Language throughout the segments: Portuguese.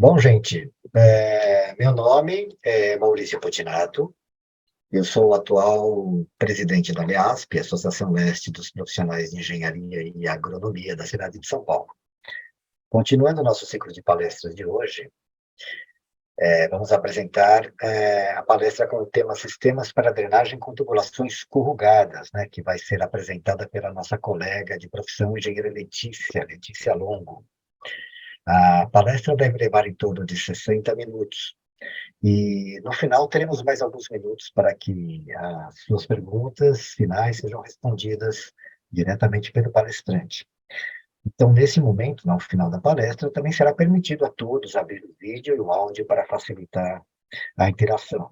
Bom, gente, meu nome é Maurício Potinato, eu sou o atual presidente da ALEASP, Associação Leste dos Profissionais de Engenharia e Agronomia da cidade de São Paulo. Continuando o nosso ciclo de palestras de hoje, vamos apresentar a palestra com o tema Sistemas para Drenagem com Tubulações Corrugadas, né, que vai ser apresentada pela nossa colega de profissão, engenheira Letícia Longo. A palestra deve levar em torno de 60 minutos. E no final teremos mais alguns minutos para que as suas perguntas finais sejam respondidas diretamente pelo palestrante. Então, nesse momento, no final da palestra, também será permitido a todos abrir o vídeo e o áudio para facilitar a interação.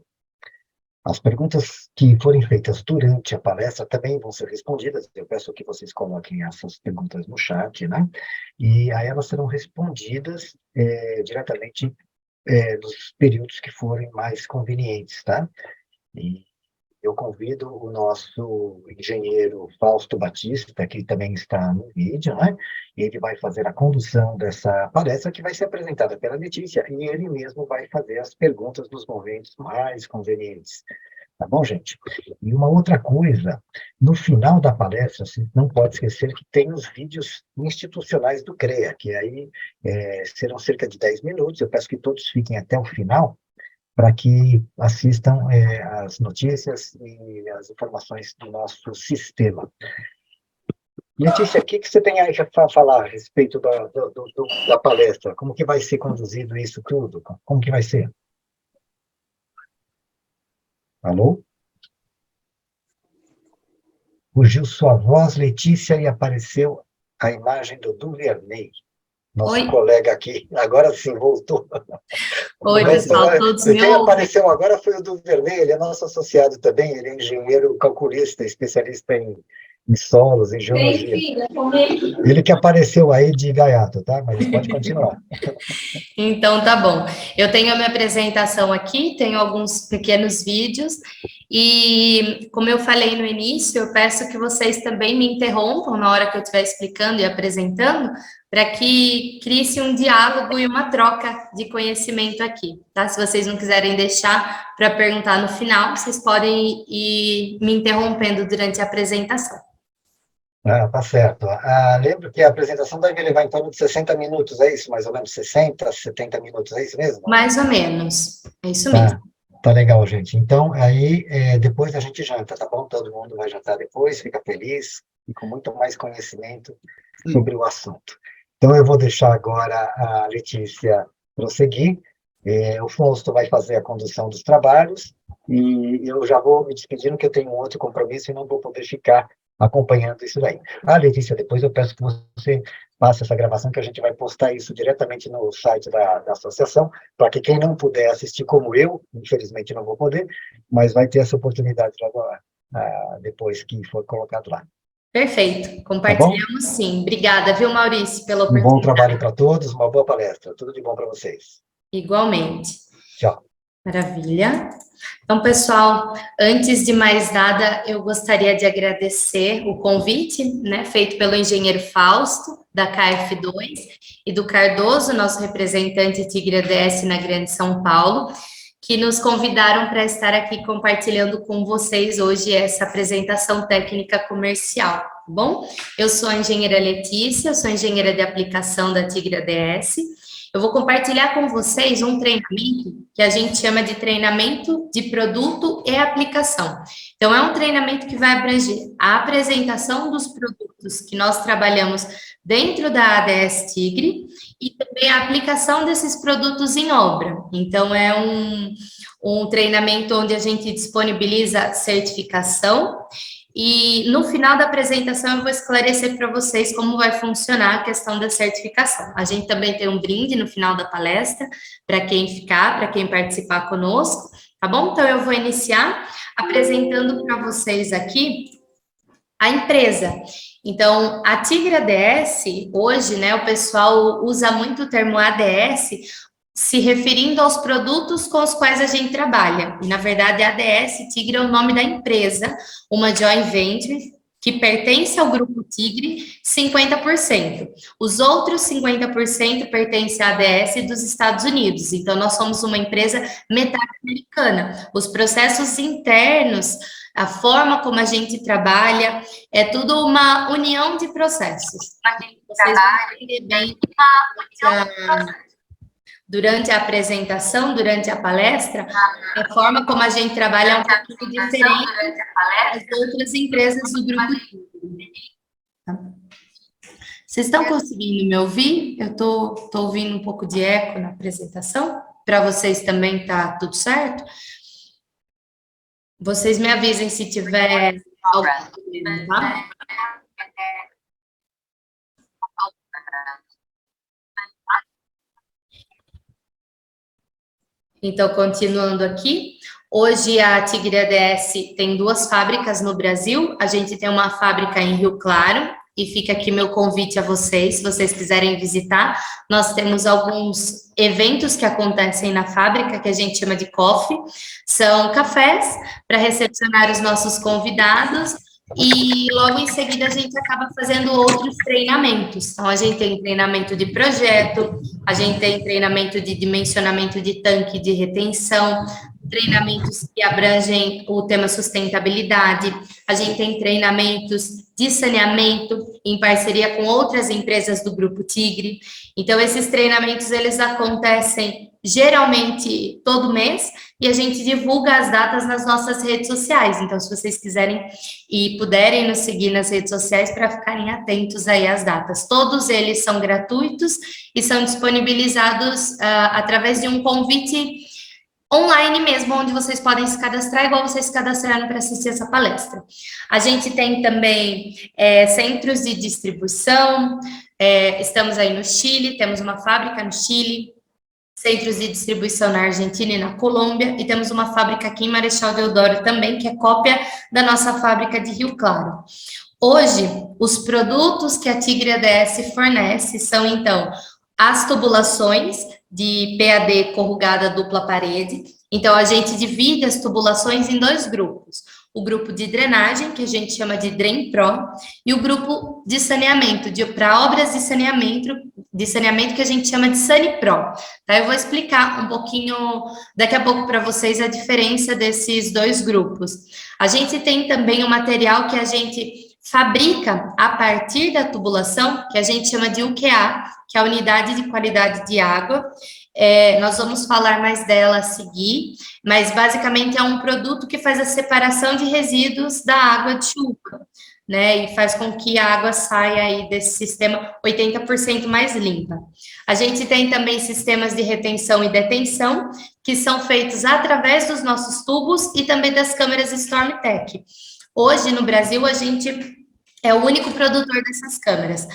As perguntas que forem feitas durante a palestra também vão ser respondidas. Eu peço que vocês coloquem essas perguntas no chat, né? E aí elas serão respondidas diretamente nos períodos que forem mais convenientes, tá? E eu convido o nosso engenheiro Fausto Batista, que também está no vídeo, né? Ele vai fazer a condução dessa palestra, que vai ser apresentada pela Letícia, e ele mesmo vai fazer as perguntas nos momentos mais convenientes. Tá bom, gente? E uma outra coisa, no final da palestra, você não pode esquecer que tem os vídeos institucionais do CREA, que aí serão cerca de 10 minutos. Eu peço que todos fiquem até o final, para que assistam as notícias e as informações do nosso sistema. Letícia, o que você tem aí para falar a respeito da palestra? Como que vai ser conduzido isso tudo? Como que vai ser? Alô? Fugiu sua voz, Letícia, e apareceu a imagem do Duvernay, nosso colega aqui. Agora sim, voltou. Oi, pessoal, todos me Quem ouvem? apareceu agora foi o Duvernay, ele é nosso associado também, ele é engenheiro calculista, especialista em solos, em geologia. Ele que apareceu aí de gaiato, tá? Mas pode continuar. Então, tá bom. Eu tenho a minha apresentação aqui, tenho alguns pequenos vídeos, e como eu falei no início, eu peço que vocês também me interrompam na hora que eu estiver explicando e apresentando, para que crie-se um diálogo e uma troca de conhecimento aqui, tá? Se vocês não quiserem deixar para perguntar no final, vocês podem ir me interrompendo durante a apresentação. Tá certo. Lembro que a apresentação deve levar em torno de 60 minutos, é isso? Mais ou menos 60, 70 minutos, é isso mesmo? Mais ou menos, é isso mesmo. Tá legal, gente. Então, aí, depois a gente janta, tá bom? Todo mundo vai jantar depois, fica feliz e com muito mais conhecimento sobre o assunto. Então, eu vou deixar agora a Letícia prosseguir. O Fausto vai fazer a condução dos trabalhos e eu já vou me despedindo, que eu tenho um outro compromisso e não vou poder ficar acompanhando isso daí. Letícia, depois eu peço que você faça essa gravação, que a gente vai postar isso diretamente no site da associação, para que quem não puder assistir, como eu, infelizmente não vou poder, mas vai ter essa oportunidade agora, depois que for colocado lá. Perfeito, compartilhamos sim. Obrigada, viu, Maurício, pela oportunidade. Um bom trabalho para todos, uma boa palestra. Tudo de bom para vocês. Igualmente. Tchau. Maravilha. Então, pessoal, antes de mais nada, eu gostaria de agradecer o convite, né, feito pelo engenheiro Fausto, da KF2, e do Cardoso, nosso representante Tigre ADS na Grande São Paulo, que nos convidaram para estar aqui compartilhando com vocês hoje essa apresentação técnica comercial, tá bom? Eu sou a engenheira Letícia, sou engenheira de aplicação da Tigre ADS. Eu vou compartilhar com vocês um treinamento que a gente chama de treinamento de produto e aplicação. Então, é um treinamento que vai abranger a apresentação dos produtos que nós trabalhamos dentro da ADS Tigre e também a aplicação desses produtos em obra. Então, é um treinamento onde a gente disponibiliza certificação e no final da apresentação eu vou esclarecer para vocês como vai funcionar a questão da certificação. A gente também tem um brinde no final da palestra para quem ficar, para quem participar conosco, tá bom? Então eu vou iniciar apresentando para vocês aqui a empresa. Então, a Tigre ADS, hoje, né, o pessoal usa muito o termo ADS, se referindo aos produtos com os quais a gente trabalha. E, na verdade, a ADS Tigre é o nome da empresa, uma joint venture que pertence ao Grupo Tigre, 50%. Os outros 50% pertencem à ADS dos Estados Unidos. Então, nós somos uma empresa metade americana. Os processos internos, a forma como a gente trabalha, é tudo uma união de processos. Vocês vão entender bem durante a apresentação, durante a palestra, a forma como a gente trabalha é um pouquinho diferente das outras empresas do Grupo Tigre. Vocês estão conseguindo me ouvir? Eu estou ouvindo um pouco de eco na apresentação. Para vocês também está tudo certo? Vocês me avisem se tiver algum problema, tá? Então, continuando aqui, hoje a Tigre ADS tem 2 fábricas no Brasil. A gente tem uma fábrica em Rio Claro, e fica aqui meu convite a vocês, se vocês quiserem visitar. Nós temos alguns eventos que acontecem na fábrica, que a gente chama de coffee. São cafés para recepcionar os nossos convidados, e logo em seguida a gente acaba fazendo outros treinamentos. Então, a gente tem treinamento de projeto, a gente tem treinamento de dimensionamento de tanque de retenção, treinamentos que abrangem o tema sustentabilidade, a gente tem treinamentos de saneamento em parceria com outras empresas do Grupo Tigre. Então, esses treinamentos, eles acontecem geralmente todo mês, e a gente divulga as datas nas nossas redes sociais. Então, se vocês quiserem e puderem nos seguir nas redes sociais para ficarem atentos aí às datas. Todos eles são gratuitos e são disponibilizados através de um convite online mesmo, onde vocês podem se cadastrar, igual vocês se cadastraram para assistir essa palestra. A gente tem também centros de distribuição, estamos aí no Chile, temos uma fábrica no Chile, centros de distribuição na Argentina e na Colômbia, e temos uma fábrica aqui em Marechal Deodoro também, que é cópia da nossa fábrica de Rio Claro. Hoje, os produtos que a Tigre ADS fornece são, então, as tubulações de PAD corrugada dupla parede. Então, a gente divide as tubulações em 2 grupos. O grupo de drenagem, que a gente chama de Drain Pro, e o grupo de saneamento, para obras de saneamento que a gente chama de Sani Pro. Tá? Eu vou explicar um pouquinho, daqui a pouco, para vocês, a diferença desses 2 grupos. A gente tem também um material que a gente fabrica a partir da tubulação, que a gente chama de UQA, que é a Unidade de Qualidade de Água. Nós vamos falar mais dela a seguir, mas basicamente é um produto que faz a separação de resíduos da água de chuva, né, e faz com que a água saia aí desse sistema 80% mais limpa. A gente tem também sistemas de retenção e detenção, que são feitos através dos nossos tubos e também das câmeras StormTech. Hoje, no Brasil, a gente é o único produtor dessas câmeras.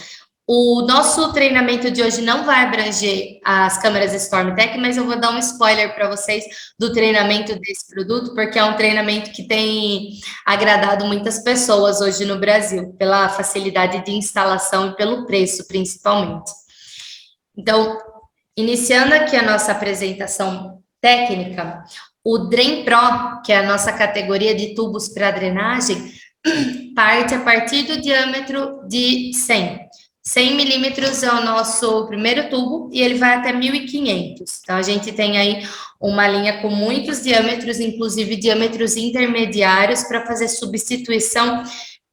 O nosso treinamento de hoje não vai abranger as câmeras StormTech, mas eu vou dar um spoiler para vocês do treinamento desse produto, porque é um treinamento que tem agradado muitas pessoas hoje no Brasil, pela facilidade de instalação e pelo preço, principalmente. Então, iniciando aqui a nossa apresentação técnica, o Drain Pro, que é a nossa categoria de tubos para drenagem, parte a partir do diâmetro de 100. 100 milímetros é o nosso primeiro tubo e ele vai até 1.500. Então, a gente tem aí uma linha com muitos diâmetros, inclusive diâmetros intermediários, para fazer substituição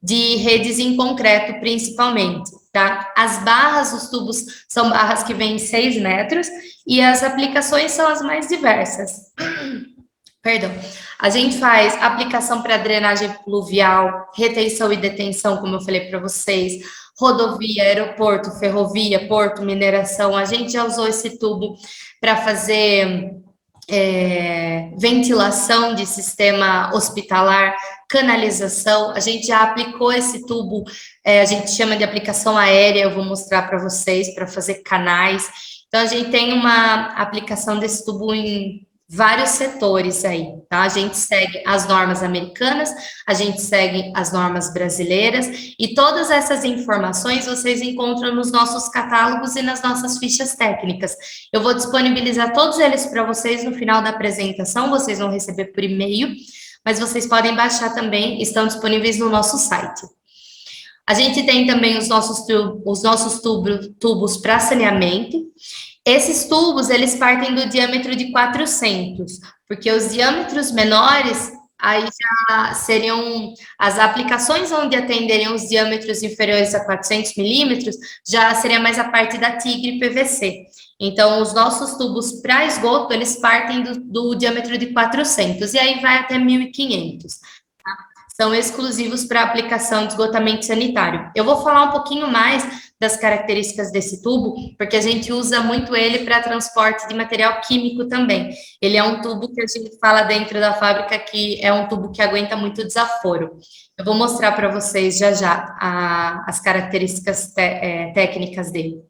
de redes em concreto, principalmente, tá? As barras, os tubos, são barras que vêm 6 metros e as aplicações são as mais diversas. Perdão. A gente faz aplicação para drenagem pluvial, retenção e detenção, como eu falei para vocês, rodovia, aeroporto, ferrovia, porto, mineração. A gente já usou esse tubo para fazer ventilação de sistema hospitalar, canalização. A gente já aplicou esse tubo, a gente chama de aplicação aérea, eu vou mostrar para vocês, para fazer canais. Então, a gente tem uma aplicação desse tubo em vários setores aí, tá? A gente segue as normas americanas, a gente segue as normas brasileiras, e todas essas informações vocês encontram nos nossos catálogos e nas nossas fichas técnicas. Eu vou disponibilizar todos eles para vocês no final da apresentação, vocês vão receber por e-mail, mas vocês podem baixar também, estão disponíveis no nosso site. A gente tem também os nossos tubos para saneamento. Esses tubos, eles partem do diâmetro de 400, porque os diâmetros menores, aí já seriam as aplicações onde atenderiam os diâmetros inferiores a 400 milímetros, já seria mais a parte da Tigre PVC. Então, os nossos tubos para esgoto, eles partem do diâmetro de 400, e aí vai até 1.500. São exclusivos para aplicação de esgotamento sanitário. Eu vou falar um pouquinho mais das características desse tubo, porque a gente usa muito ele para transporte de material químico também. Ele é um tubo que a gente fala dentro da fábrica que é um tubo que aguenta muito desaforo. Eu vou mostrar para vocês já as características técnicas dele.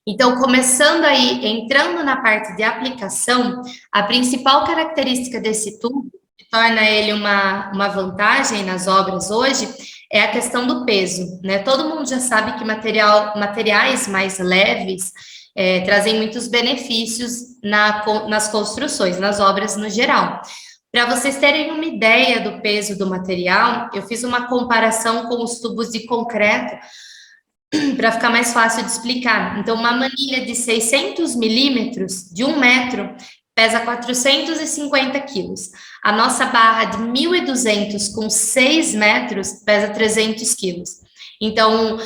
Então, começando aí, entrando na parte de aplicação, a principal característica desse tubo, que torna ele uma vantagem nas obras hoje, é a questão do peso, né? Todo mundo já sabe que materiais mais leves trazem muitos benefícios nas construções, nas obras no geral. Para vocês terem uma ideia do peso do material, eu fiz uma comparação com os tubos de concreto, para ficar mais fácil de explicar. Então, uma manilha de 600 milímetros, de 1 metro, pesa 450 quilos. A nossa barra de 1.200 com 6 metros pesa 300 quilos. Então,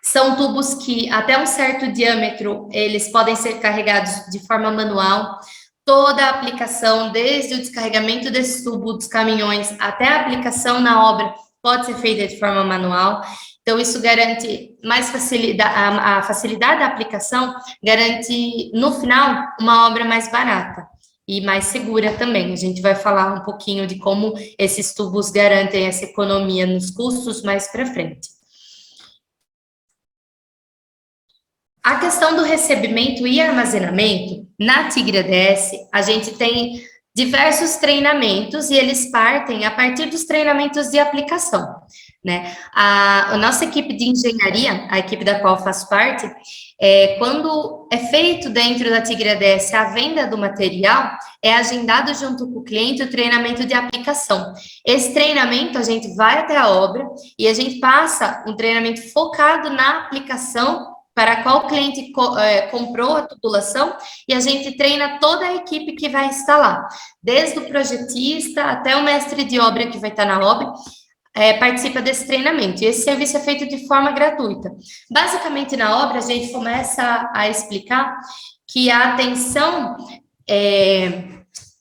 são tubos que, até um certo diâmetro, eles podem ser carregados de forma manual. Toda a aplicação, desde o descarregamento desse tubo dos caminhões até a aplicação na obra, pode ser feita de forma manual. Então, isso garante mais facilidade, a facilidade da aplicação garante, no final, uma obra mais barata e mais segura também. A gente vai falar um pouquinho de como esses tubos garantem essa economia nos custos mais para frente. A questão do recebimento e armazenamento, na Tigre ADS, a gente tem diversos treinamentos e eles partem a partir dos treinamentos de aplicação, né? A nossa equipe de engenharia, a equipe da qual faço parte, quando é feito dentro da Tigre ADS a venda do material, é agendado junto com o cliente o treinamento de aplicação. Esse treinamento, a gente vai até a obra e a gente passa um treinamento focado na aplicação para a qual o cliente comprou a tubulação, e a gente treina toda a equipe que vai instalar, desde o projetista até o mestre de obra que vai estar na obra, participa desse treinamento, e esse serviço é feito de forma gratuita. Basicamente, na obra, a gente começa a explicar que a atenção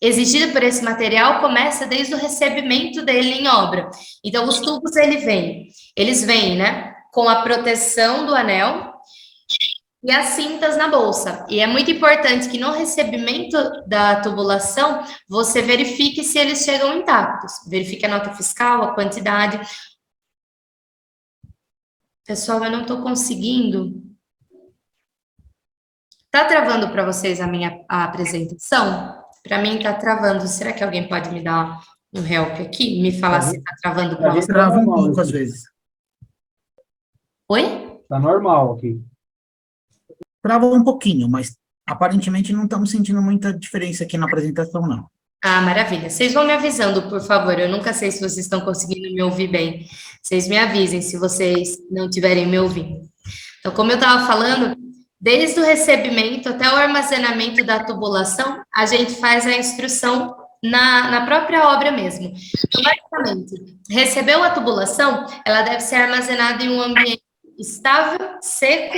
exigida por esse material começa desde o recebimento dele em obra. Então, os tubos, eles vêm, né, com a proteção do anel e as cintas na bolsa. E é muito importante que no recebimento da tubulação, você verifique se eles chegam intactos. Verifique a nota fiscal, a quantidade. Pessoal, eu não estou conseguindo. Está travando para vocês a apresentação? Para mim está travando. Será que alguém pode me dar um help aqui? Me falar se está travando para vocês? Trava um pouco às vezes. Oi? Tá normal aqui. Trava um pouquinho, mas aparentemente não estamos sentindo muita diferença aqui na apresentação, não. Ah, maravilha. Vocês vão me avisando, por favor. Eu nunca sei se vocês estão conseguindo me ouvir bem. Vocês me avisem se vocês não estiverem me ouvindo. Então, como eu estava falando, desde o recebimento até o armazenamento da tubulação, a gente faz a instrução na própria obra mesmo. Então, basicamente, recebeu a tubulação, ela deve ser armazenada em um ambiente estável, seco,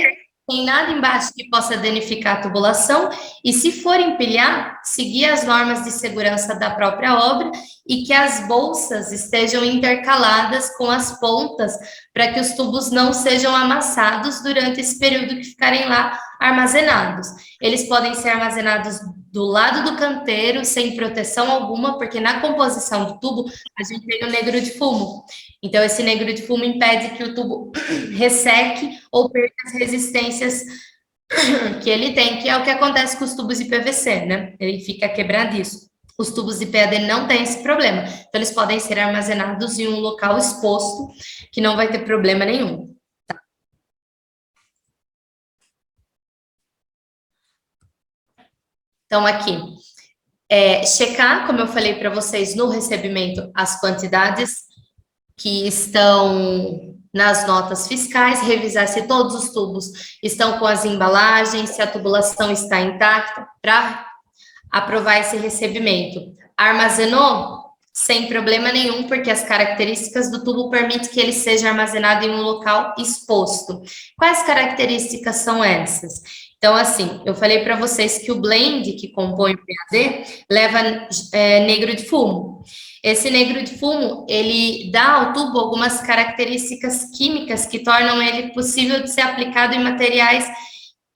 sem nada embaixo que possa danificar a tubulação, e se for empilhar, seguir as normas de segurança da própria obra e que as bolsas estejam intercaladas com as pontas para que os tubos não sejam amassados durante esse período que ficarem lá armazenados. Eles podem ser armazenados do lado do canteiro, sem proteção alguma, porque na composição do tubo a gente tem o negro de fumo. Então, esse negro de fumo impede que o tubo resseque ou perca as resistências que ele tem, que é o que acontece com os tubos de PVC, né? Ele fica quebradiço. Os tubos de PAD não têm esse problema. Então, eles podem ser armazenados em um local exposto, que não vai ter problema nenhum. Tá? Então, aqui, checar, como eu falei para vocês, no recebimento, as quantidades que estão nas notas fiscais, revisar se todos os tubos estão com as embalagens, se a tubulação está intacta, para aprovar esse recebimento. Armazenou? Sem problema nenhum, porque as características do tubo permitem que ele seja armazenado em um local exposto. Quais características são essas? Então, assim, eu falei para vocês que o blend que compõe o PAD leva negro de fumo. Esse negro de fumo, ele dá ao tubo algumas características químicas que tornam ele possível de ser aplicado em materiais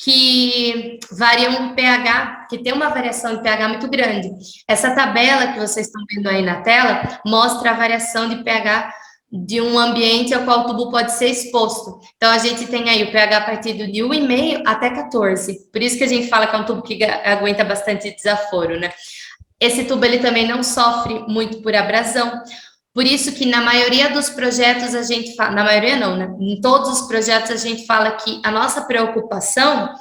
que variam o pH, que tem uma variação de pH muito grande. Essa tabela que vocês estão vendo aí na tela mostra a variação de pH de um ambiente ao qual o tubo pode ser exposto. Então, a gente tem aí o pH a partir de 1,5 até 14. Por isso que a gente fala que é um tubo que aguenta bastante desaforo, né? Esse tubo, ele também não sofre muito por abrasão. Por isso que na maioria dos projetos a gente fala, na maioria não, né? Em todos os projetos a gente fala que a nossa preocupação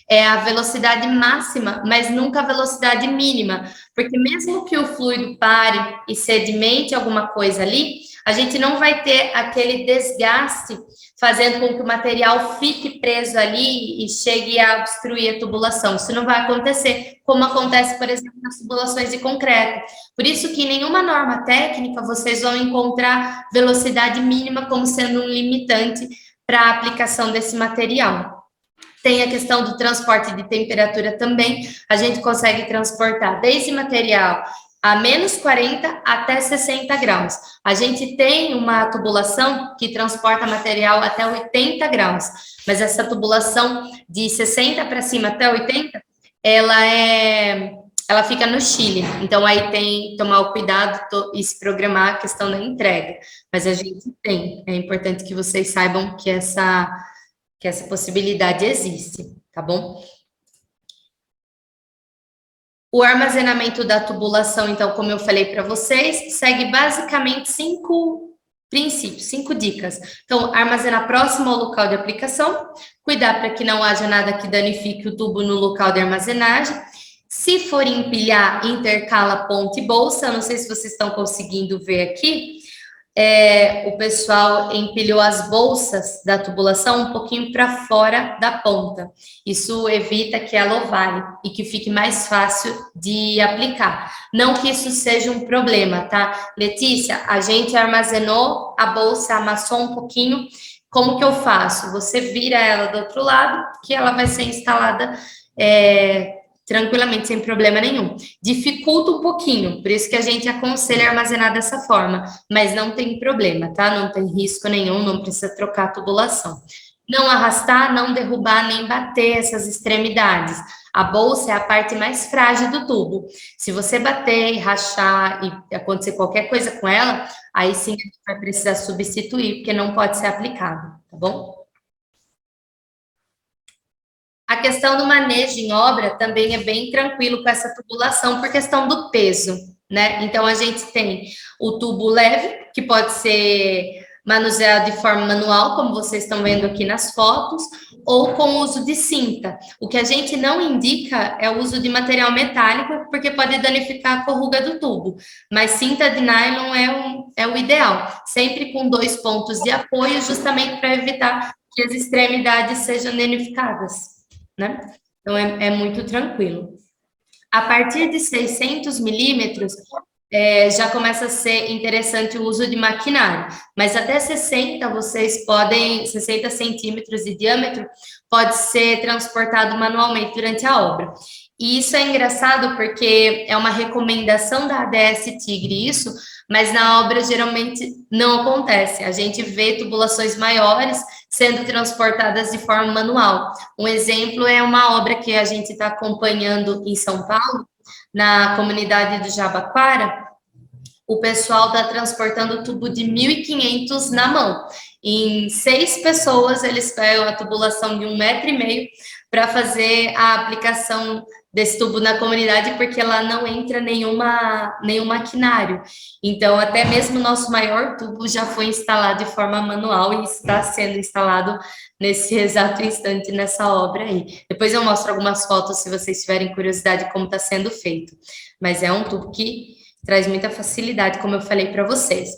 é a velocidade máxima, mas nunca a velocidade mínima, porque mesmo que o fluido pare e sedimente alguma coisa ali, a gente não vai ter aquele desgaste fazendo com que o material fique preso ali e chegue a obstruir a tubulação. Isso não vai acontecer, como acontece, por exemplo, nas tubulações de concreto. Por isso que em nenhuma norma técnica vocês vão encontrar velocidade mínima como sendo um limitante para a aplicação desse material. Tem a questão do transporte de temperatura também. A gente consegue transportar desde material a menos 40 até 60 graus. A gente tem uma tubulação que transporta material até 80 graus, mas essa tubulação de 60 para cima até 80, ela fica no Chile. Então, aí tem que tomar o cuidado e se programar a questão da entrega. Mas a gente tem. É importante que vocês saibam que essa possibilidade existe, tá bom? O armazenamento da tubulação, então, como eu falei para vocês, segue basicamente 5 princípios, 5 dicas. Então, armazenar próximo ao local de aplicação, cuidar para que não haja nada que danifique o tubo no local de armazenagem. Se for empilhar, intercala ponta e bolsa. Eu não sei se vocês estão conseguindo ver aqui. O pessoal empilhou as bolsas da tubulação um pouquinho para fora da ponta. Isso evita que ela ovale e que fique mais fácil de aplicar. Não que isso seja um problema, tá? Letícia, a gente armazenou a bolsa, amassou um pouquinho. Como que eu faço? Você vira ela do outro lado, que ela vai ser instalada tranquilamente, sem problema nenhum. Dificulta um pouquinho, por isso que a gente aconselha armazenar dessa forma, mas não tem problema, tá? Não tem risco nenhum, não precisa trocar a tubulação. Não arrastar, não derrubar, nem bater essas extremidades. A bolsa é a parte mais frágil do tubo. Se você bater, rachar e acontecer qualquer coisa com ela, aí sim a gente vai precisar substituir, porque não pode ser aplicado, tá bom? A questão do manejo em obra também é bem tranquilo com essa tubulação por questão do peso, né? Então, a gente tem o tubo leve, que pode ser manuseado de forma manual, como vocês estão vendo aqui nas fotos, ou com o uso de cinta. O que a gente não indica é o uso de material metálico, porque pode danificar a corruga do tubo. Mas cinta de nylon é o ideal, sempre com 2 pontos de apoio, justamente para evitar que as extremidades sejam danificadas, né? Então, é muito tranquilo. A partir de 600 milímetros, já começa a ser interessante o uso de maquinário, mas até 60 centímetros de diâmetro, pode ser transportado manualmente durante a obra. E isso é engraçado porque é uma recomendação da ADS Tigre isso, mas na obra geralmente não acontece. A gente vê tubulações maiores sendo transportadas de forma manual. Um exemplo é uma obra que a gente está acompanhando em São Paulo, na comunidade do Jabaquara. O pessoal está transportando tubo de 1.500 na mão. Em 6 pessoas, eles pegam a tubulação de 1,5 metro para fazer a aplicação desse tubo na comunidade, porque lá não entra nenhum maquinário. Então, até mesmo o nosso maior tubo já foi instalado de forma manual e está sendo instalado nesse exato instante nessa obra aí. Depois eu mostro algumas fotos, se vocês tiverem curiosidade, como está sendo feito. Mas é um tubo que traz muita facilidade, como eu falei para vocês.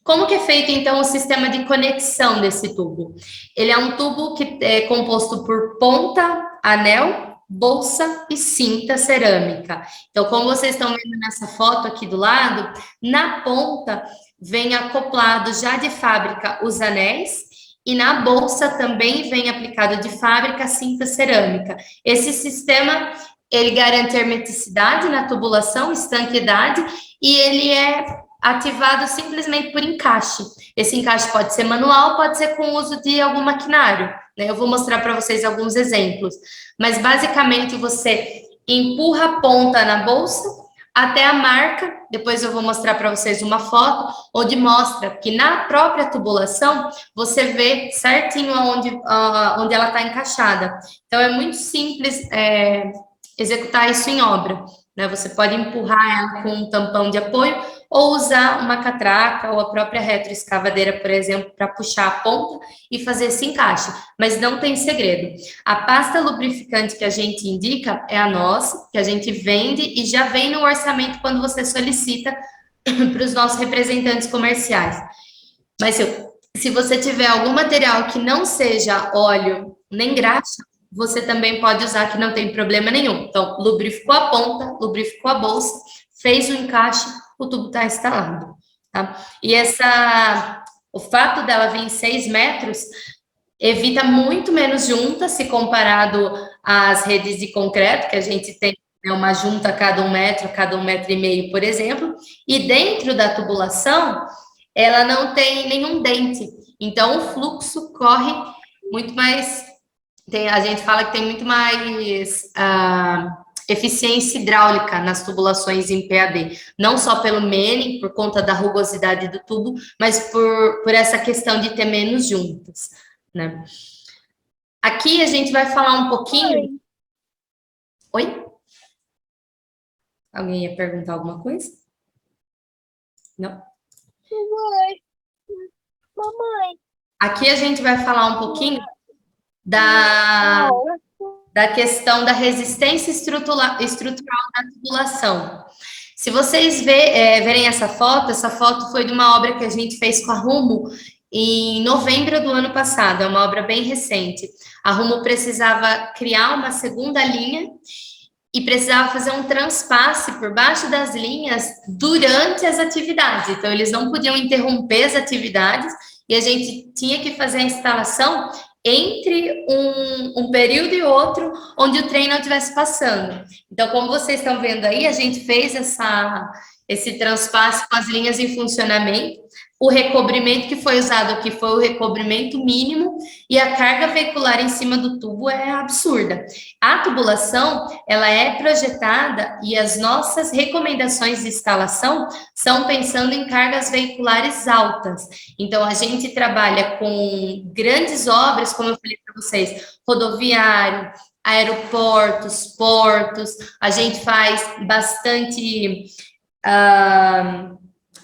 Como que é feito, então, o sistema de conexão desse tubo? Ele é um tubo que é composto por ponta, anel, bolsa e cinta cerâmica. Então, como vocês estão vendo nessa foto aqui do lado, na ponta vem acoplado já de fábrica os anéis e na bolsa também vem aplicado de fábrica a cinta cerâmica. Esse sistema, ele garante hermeticidade na tubulação, estanqueidade, e ele é ativado simplesmente por encaixe. Esse encaixe pode ser manual, pode ser com o uso de algum maquinário, né? Eu vou mostrar para vocês alguns exemplos. Mas, basicamente, você empurra a ponta na bolsa até a marca, depois eu vou mostrar para vocês uma foto, onde mostra que na própria tubulação, você vê certinho onde ela está encaixada. Então, é muito simples executar isso em obra, né? Você pode empurrar ela com um tampão de apoio ou usar uma catraca ou a própria retroescavadeira, por exemplo, para puxar a ponta e fazer esse encaixe. Mas não tem segredo. A pasta lubrificante que a gente indica é a nossa, que a gente vende e já vem no orçamento quando você solicita para os nossos representantes comerciais. Mas se você tiver algum material que não seja óleo nem graxa, você também pode usar, que não tem problema nenhum. Então, lubrificou a ponta, lubrificou a bolsa, fez o encaixe, o tubo está instalado, tá? E o fato dela vir em 6 metros evita muito menos junta se comparado às redes de concreto, que a gente tem, né, uma junta a cada 1 metro, cada 1,5 metros, por exemplo, e dentro da tubulação, ela não tem nenhum dente, então o fluxo corre muito mais, a gente fala que tem muito mais eficiência hidráulica nas tubulações em PAD, não só pelo Manning, por conta da rugosidade do tubo, mas por essa questão de ter menos juntas, né? Aqui a gente vai falar um pouquinho... Oi? Alguém ia perguntar alguma coisa? Não? Mamãe. Aqui a gente vai falar um pouquinho da questão da resistência estrutural da tubulação. Se vocês verem essa foto foi de uma obra que a gente fez com a Rumo em novembro do ano passado, é uma obra bem recente. A Rumo precisava criar uma segunda linha e precisava fazer um transpasse por baixo das linhas durante as atividades. Então, eles não podiam interromper as atividades e a gente tinha que fazer a instalação entre um período e outro, onde o trem não estivesse passando. Então, como vocês estão vendo aí, a gente fez esse transpasse com as linhas em funcionamento. O recobrimento que foi usado aqui foi o recobrimento mínimo e a carga veicular em cima do tubo é absurda. A tubulação, ela é projetada e as nossas recomendações de instalação são pensando em cargas veiculares altas. Então, a gente trabalha com grandes obras, como eu falei para vocês, rodoviário, aeroportos, portos, a gente faz bastante...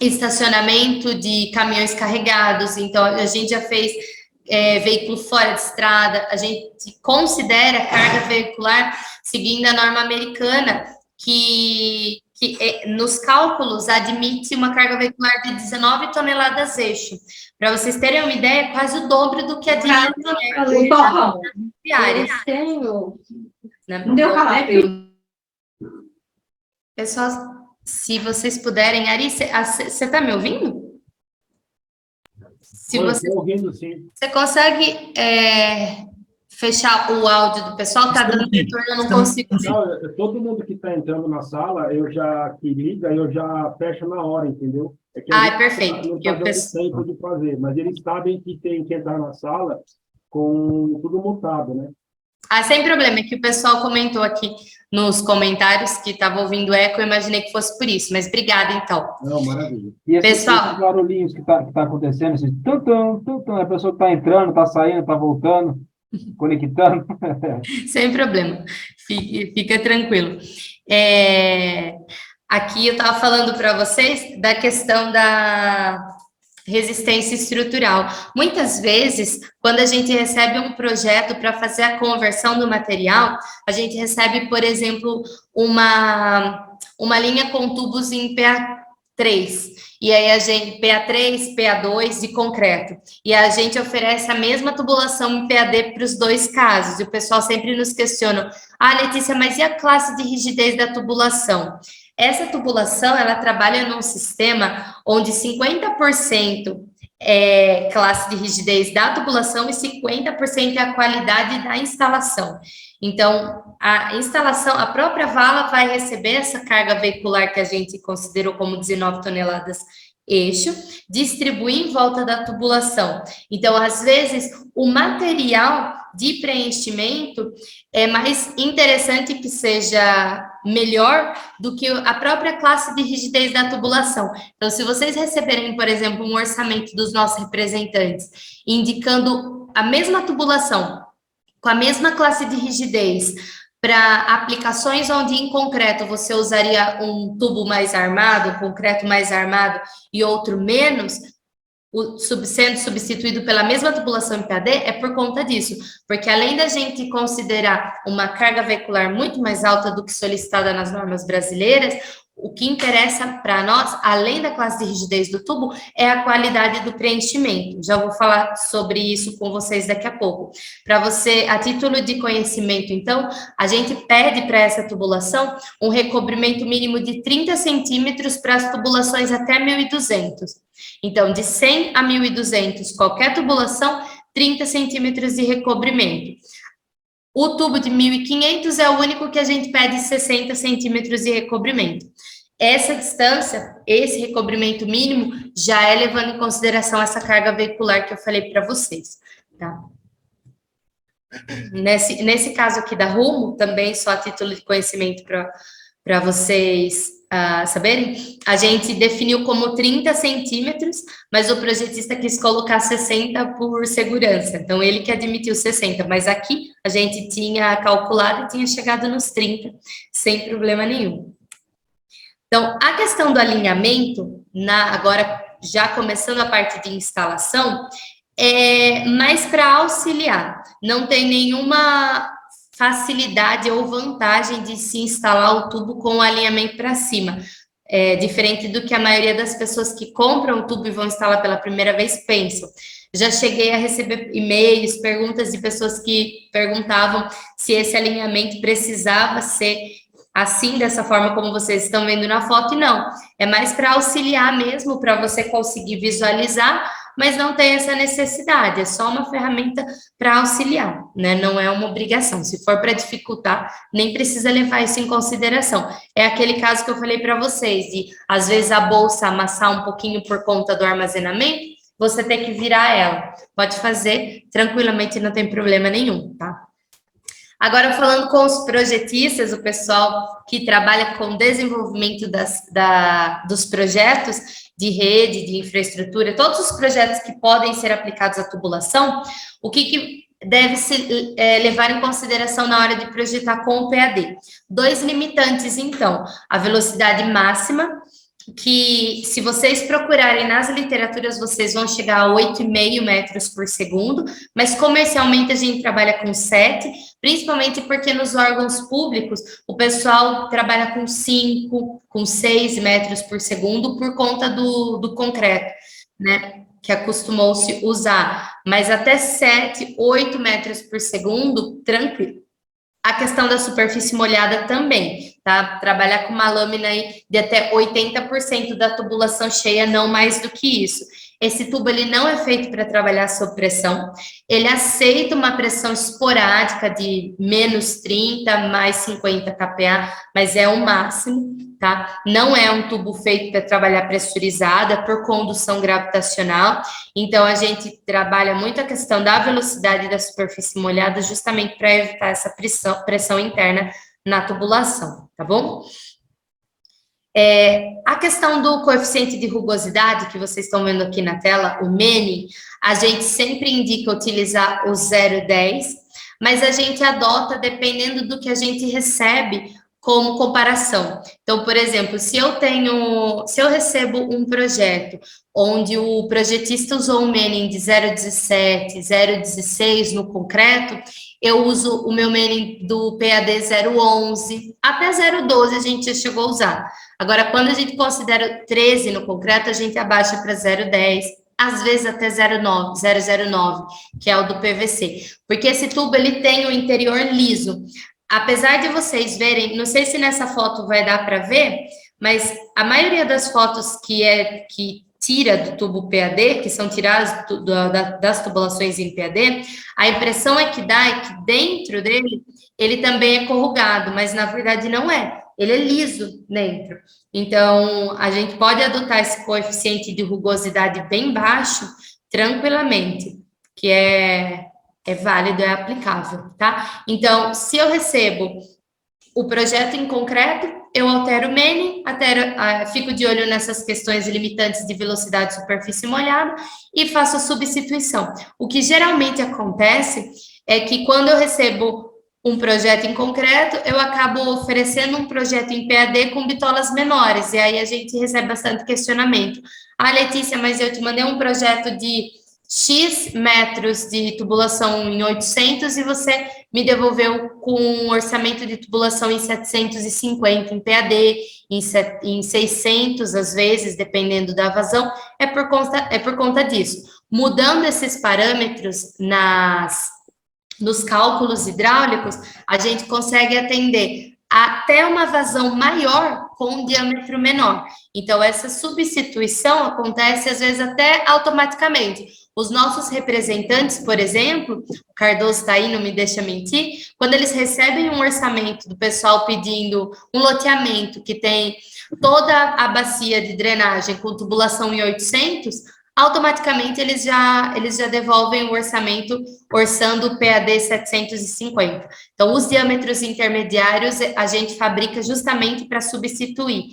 estacionamento de caminhões carregados, então a gente já fez veículo fora de estrada, a gente considera carga veicular seguindo a norma americana, que nos cálculos admite uma carga veicular de 19 toneladas eixo. Para vocês terem uma ideia, é quase o dobro do que a diária. Não deu calafrio. Pessoal, se vocês puderem, Ari, você está me ouvindo? Se você, estou ouvindo, sim. você consegue fechar o áudio do pessoal? Está dando retorno, eu não consigo. Não, todo mundo que está entrando na sala, que liga, eu já fecho na hora, entendeu? É perfeito. Não está dando tempo de fazer, mas eles sabem que tem que entrar na sala com tudo mutado, né? Sem problema, é que o pessoal comentou aqui nos comentários que estava ouvindo eco, eu imaginei que fosse por isso, mas obrigada, então. Não, maravilha. E esses Pessoal, barulhinhos que tá acontecendo, esses a pessoa que está entrando, está saindo, está voltando, conectando. sem problema, fica tranquilo. Aqui eu estava falando para vocês da questão da resistência estrutural. Muitas vezes, quando a gente recebe um projeto para fazer a conversão do material, a gente recebe, por exemplo, uma linha com tubos em 3. E aí a gente, PA3, PA2 de concreto. E a gente oferece a mesma tubulação em PAD para os dois casos. E o pessoal sempre nos questiona, Letícia, mas e a classe de rigidez da tubulação? Essa tubulação, ela trabalha num sistema onde 50% é classe de rigidez da tubulação e 50% é a qualidade da instalação. Então, a instalação, a própria vala vai receber essa carga veicular que a gente considerou como 19 toneladas eixo, distribuir em volta da tubulação. Então, às vezes, o material de preenchimento é mais interessante que seja melhor do que a própria classe de rigidez da tubulação. Então, se vocês receberem, por exemplo, um orçamento dos nossos representantes, indicando a mesma tubulação, com a mesma classe de rigidez, para aplicações onde em concreto você usaria um tubo mais armado, um concreto mais armado e outro menos, sendo substituído pela mesma tubulação em PAD, é por conta disso, porque além da gente considerar uma carga veicular muito mais alta do que solicitada nas normas brasileiras, o que interessa para nós, além da classe de rigidez do tubo, é a qualidade do preenchimento. Já vou falar sobre isso com vocês daqui a pouco. Para você, a título de conhecimento, então, a gente pede para essa tubulação um recobrimento mínimo de 30 centímetros para as tubulações até 1.200. Então, de 100 a 1.200, qualquer tubulação, 30 centímetros de recobrimento. O tubo de 1.500 é o único que a gente pede 60 centímetros de recobrimento. Essa distância, esse recobrimento mínimo, já é levando em consideração essa carga veicular que eu falei para vocês, tá? Nesse caso aqui da Rumo, também só a título de conhecimento para vocês saberem, a gente definiu como 30 centímetros, mas o projetista quis colocar 60 por segurança, então ele que admitiu 60, mas aqui a gente tinha calculado e tinha chegado nos 30, sem problema nenhum. Então, a questão do alinhamento, agora já começando a parte de instalação, é mais para auxiliar, não tem nenhuma facilidade ou vantagem de se instalar o tubo com o alinhamento para cima, diferente do que a maioria das pessoas que compram o tubo e vão instalar pela primeira vez pensam. Já cheguei a receber e-mails, perguntas de pessoas que perguntavam se esse alinhamento precisava ser assim, dessa forma como vocês estão vendo na foto, e não, é mais para auxiliar mesmo, para você conseguir visualizar, mas não tem essa necessidade, é só uma ferramenta para auxiliar, né? Não é uma obrigação. Se for para dificultar, nem precisa levar isso em consideração. É aquele caso que eu falei para vocês, de às vezes a bolsa amassar um pouquinho por conta do armazenamento, você ter que virar ela. Pode fazer tranquilamente, não tem problema nenhum, tá? Agora, falando com os projetistas, o pessoal que trabalha com desenvolvimento dos projetos de rede, de infraestrutura, todos os projetos que podem ser aplicados à tubulação, o que deve se levar em consideração na hora de projetar com o PAD? 2 limitantes, então, a velocidade máxima, que se vocês procurarem nas literaturas, vocês vão chegar a 8,5 metros por segundo, mas comercialmente a gente trabalha com 7, principalmente porque nos órgãos públicos o pessoal trabalha com 5, com 6 metros por segundo por conta do concreto, né, que acostumou-se usar, mas até 7, 8 metros por segundo, tranquilo. A questão da superfície molhada também, tá? Trabalhar com uma lâmina aí de até 80% da tubulação cheia, não mais do que isso. Esse tubo, ele não é feito para trabalhar sob pressão, ele aceita uma pressão esporádica de menos 30, mais 50 kPa, mas é o máximo, tá? Não é um tubo feito para trabalhar pressurizado, é por condução gravitacional, então a gente trabalha muito a questão da velocidade da superfície molhada justamente para evitar essa pressão interna na tubulação, tá bom? A questão do coeficiente de rugosidade, que vocês estão vendo aqui na tela, o MENI, a gente sempre indica utilizar o 0,10, mas a gente adota dependendo do que a gente recebe como comparação. Então, por exemplo, se eu recebo um projeto onde o projetista usou um MENI de 0,17, 0,16 no concreto, Eu uso o meu mailing do PAD 011, até 012 a gente já chegou a usar. Agora, quando a gente considera 13 no concreto, a gente abaixa para 010, às vezes até 009, 009, que é o do PVC. Porque esse tubo, ele tem o interior liso. Apesar de vocês verem, não sei se nessa foto vai dar para ver, mas a maioria das fotos que tira do tubo PAD, que são tiradas das tubulações em PAD, a impressão que dá é que dentro dele, ele também é corrugado, mas na verdade não é. Ele é liso dentro. Então, a gente pode adotar esse coeficiente de rugosidade bem baixo, tranquilamente, que é válido, é aplicável, tá? Então, se eu recebo o projeto em concreto, eu altero o mailing, fico de olho nessas questões limitantes de velocidade, superfície molhada e faço a substituição. O que geralmente acontece é que quando eu recebo um projeto em concreto, eu acabo oferecendo um projeto em PAD com bitolas menores, e aí a gente recebe bastante questionamento. Ah, Letícia, mas eu te mandei um projeto de X metros de tubulação em 800 e você me devolveu com um orçamento de tubulação em 750 em PAD, em 600 às vezes, dependendo da vazão, é por conta disso. Mudando esses parâmetros nos cálculos hidráulicos, a gente consegue atender até uma vazão maior com um diâmetro menor. Então, essa substituição acontece, às vezes, até automaticamente. Os nossos representantes, por exemplo, o Cardoso está aí, não me deixa mentir, quando eles recebem um orçamento do pessoal pedindo um loteamento que tem toda a bacia de drenagem com tubulação em 800, automaticamente eles já devolvem o orçamento orçando o PAD 750. Então, os diâmetros intermediários a gente fabrica justamente para substituir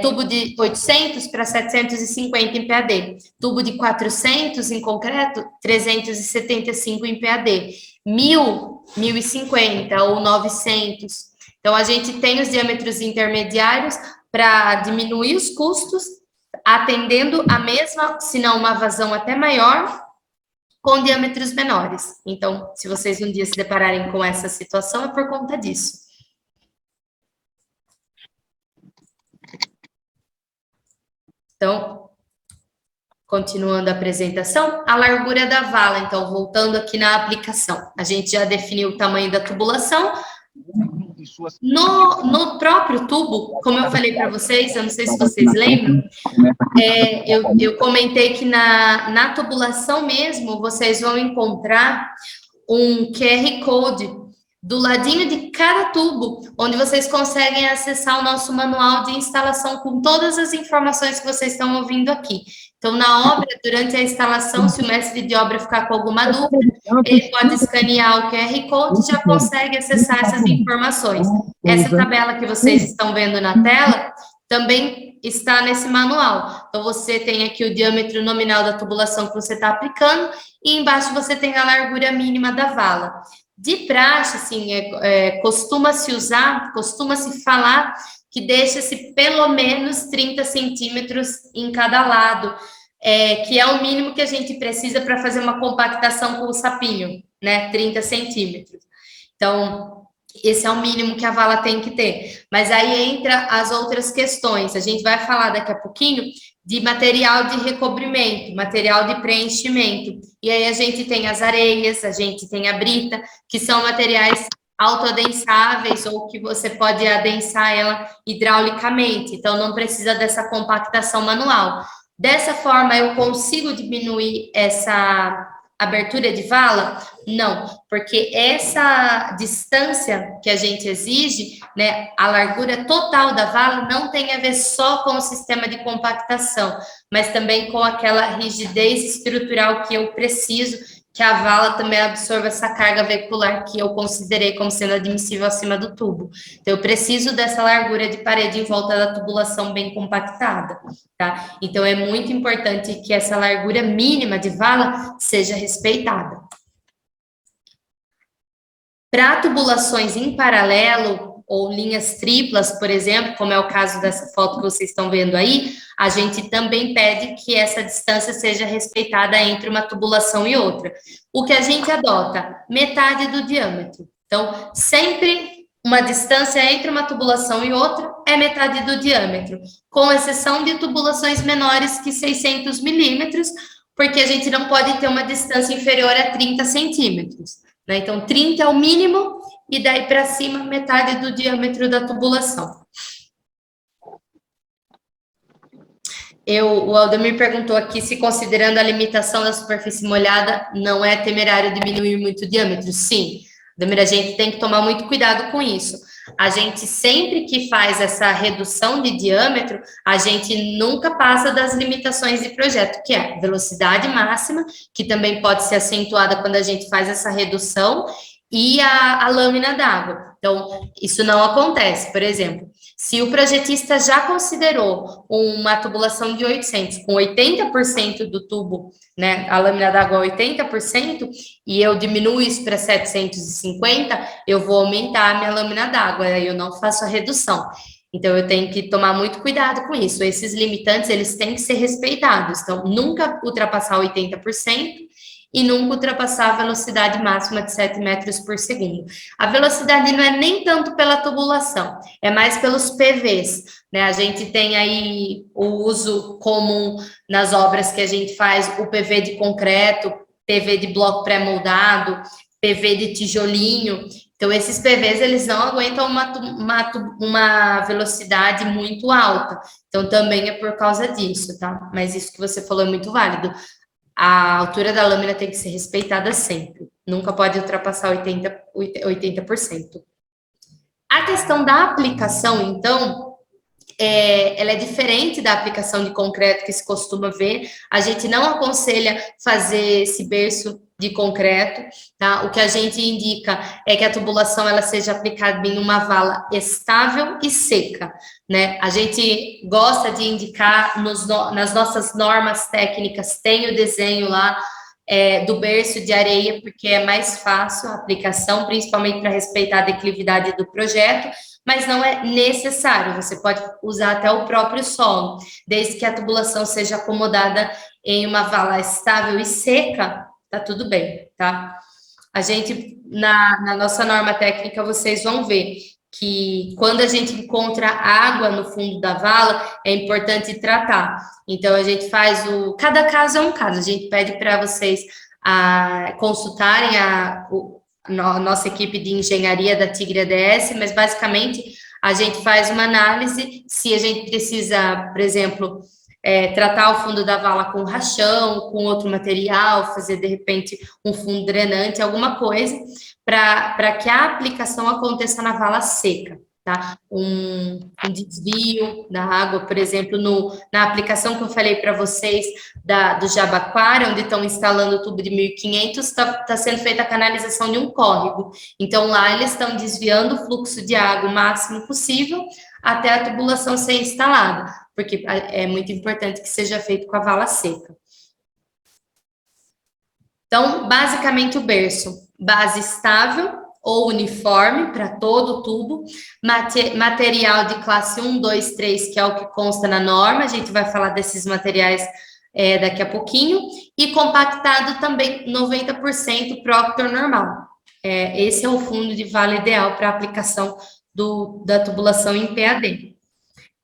tubo de 800 para 750 em PAD, tubo de 400 em concreto, 375 em PAD, 1000, 1050 ou 900. Então, a gente tem os diâmetros intermediários para diminuir os custos, atendendo a mesma, se não uma vazão até maior, com diâmetros menores. Então, se vocês um dia se depararem com essa situação, é por conta disso. Então, continuando a apresentação, a largura da vala. Então, voltando aqui na aplicação, a gente já definiu o tamanho da tubulação. No próprio tubo, como eu falei para vocês, eu não sei se vocês lembram, eu comentei que na tubulação mesmo, vocês vão encontrar um QR Code do ladinho de cada tubo, onde vocês conseguem acessar o nosso manual de instalação com todas as informações que vocês estão ouvindo aqui. Então, na obra, durante a instalação, se o mestre de obra ficar com alguma dúvida, ele pode escanear o QR Code e já consegue acessar essas informações. Essa tabela que vocês estão vendo na tela também está nesse manual. Então, você tem aqui o diâmetro nominal da tubulação que você está aplicando e embaixo você tem a largura mínima da vala. De praxe, assim, costuma-se falar que deixa-se pelo menos 30 centímetros em cada lado, que é o mínimo que a gente precisa para fazer uma compactação com o sapinho, né, 30 centímetros. Então, esse é o mínimo que a vala tem que ter. Mas aí entra as outras questões. A gente vai falar daqui a pouquinho de material de recobrimento, material de preenchimento. E aí a gente tem as areias, a gente tem a brita, que são materiais autoadensáveis ou que você pode adensar ela hidraulicamente. Então, não precisa dessa compactação manual. Dessa forma, eu consigo diminuir essa abertura de vala? Não, porque essa distância que a gente exige, né, a largura total da vala não tem a ver só com o sistema de compactação, mas também com aquela rigidez estrutural que eu preciso, que a vala também absorva essa carga veicular que eu considerei como sendo admissível acima do tubo. Então, eu preciso dessa largura de parede em volta da tubulação bem compactada, tá? Então, é muito importante que essa largura mínima de vala seja respeitada. Para tubulações em paralelo, ou linhas triplas, por exemplo, como é o caso dessa foto que vocês estão vendo aí, a gente também pede que essa distância seja respeitada entre uma tubulação e outra. O que a gente adota? Metade do diâmetro. Então, sempre uma distância entre uma tubulação e outra é metade do diâmetro, com exceção de tubulações menores que 600 milímetros, porque a gente não pode ter uma distância inferior a 30 centímetros, né? Então, 30 é o mínimo, e daí para cima, metade do diâmetro da tubulação. O Aldemir perguntou aqui se, considerando a limitação da superfície molhada, não é temerário diminuir muito o diâmetro. Sim, Aldemir, a gente tem que tomar muito cuidado com isso. A gente, sempre que faz essa redução de diâmetro, a gente nunca passa das limitações de projeto, que é velocidade máxima, que também pode ser acentuada quando a gente faz essa redução, e a lâmina d'água. Então, isso não acontece. Por exemplo, se o projetista já considerou uma tubulação de 800 com 80% do tubo, né, a lâmina d'água 80%, e eu diminuo isso para 750, eu vou aumentar a minha lâmina d'água, aí eu não faço a redução. Então, eu tenho que tomar muito cuidado com isso. Esses limitantes, eles têm que ser respeitados. Então, nunca ultrapassar 80%, e nunca ultrapassar a velocidade máxima de 7 metros por segundo. A velocidade não é nem tanto pela tubulação, é mais pelos PVs, né? A gente tem aí o uso comum nas obras que a gente faz, o PV de concreto, PV de bloco pré-moldado, PV de tijolinho. Então, esses PVs, eles não aguentam uma velocidade muito alta. Então, também é por causa disso, tá? Mas isso que você falou é muito válido. A altura da lâmina tem que ser respeitada sempre. Nunca pode ultrapassar 80%. A questão da aplicação, então, ela é diferente da aplicação de concreto que se costuma ver. A gente não aconselha fazer esse berço de concreto, tá? O que a gente indica é que a tubulação ela seja aplicada em uma vala estável e seca, né? A gente gosta de indicar nas nossas normas técnicas, tem o desenho lá do berço de areia, porque é mais fácil a aplicação, principalmente para respeitar a declividade do projeto, mas não é necessário, você pode usar até o próprio solo, desde que a tubulação seja acomodada em uma vala estável e seca, tá tudo bem, tá? A gente, na nossa norma técnica, vocês vão ver que quando a gente encontra água no fundo da vala, é importante tratar. Então, a gente faz cada caso é um caso, a gente pede para vocês consultarem a nossa equipe de engenharia da Tigre ADS, mas basicamente a gente faz uma análise se a gente precisa, por exemplo, tratar o fundo da vala com rachão, com outro material, fazer de repente um fundo drenante, alguma coisa, para que a aplicação aconteça na vala seca, tá? Um desvio da água, por exemplo, na aplicação que eu falei para vocês do Jabaquara, onde estão instalando o tubo de 1500, está sendo feita a canalização de um córrego. Então, lá eles estão desviando o fluxo de água o máximo possível até a tubulação ser instalada, porque é muito importante que seja feito com a vala seca. Então, basicamente, o berço, base estável ou uniforme para todo o tubo, material de classe 1, 2, 3, que é o que consta na norma, a gente vai falar desses materiais daqui a pouquinho, e compactado também 90% Proctor normal. Esse é o fundo de vala ideal para aplicação da tubulação em PAD.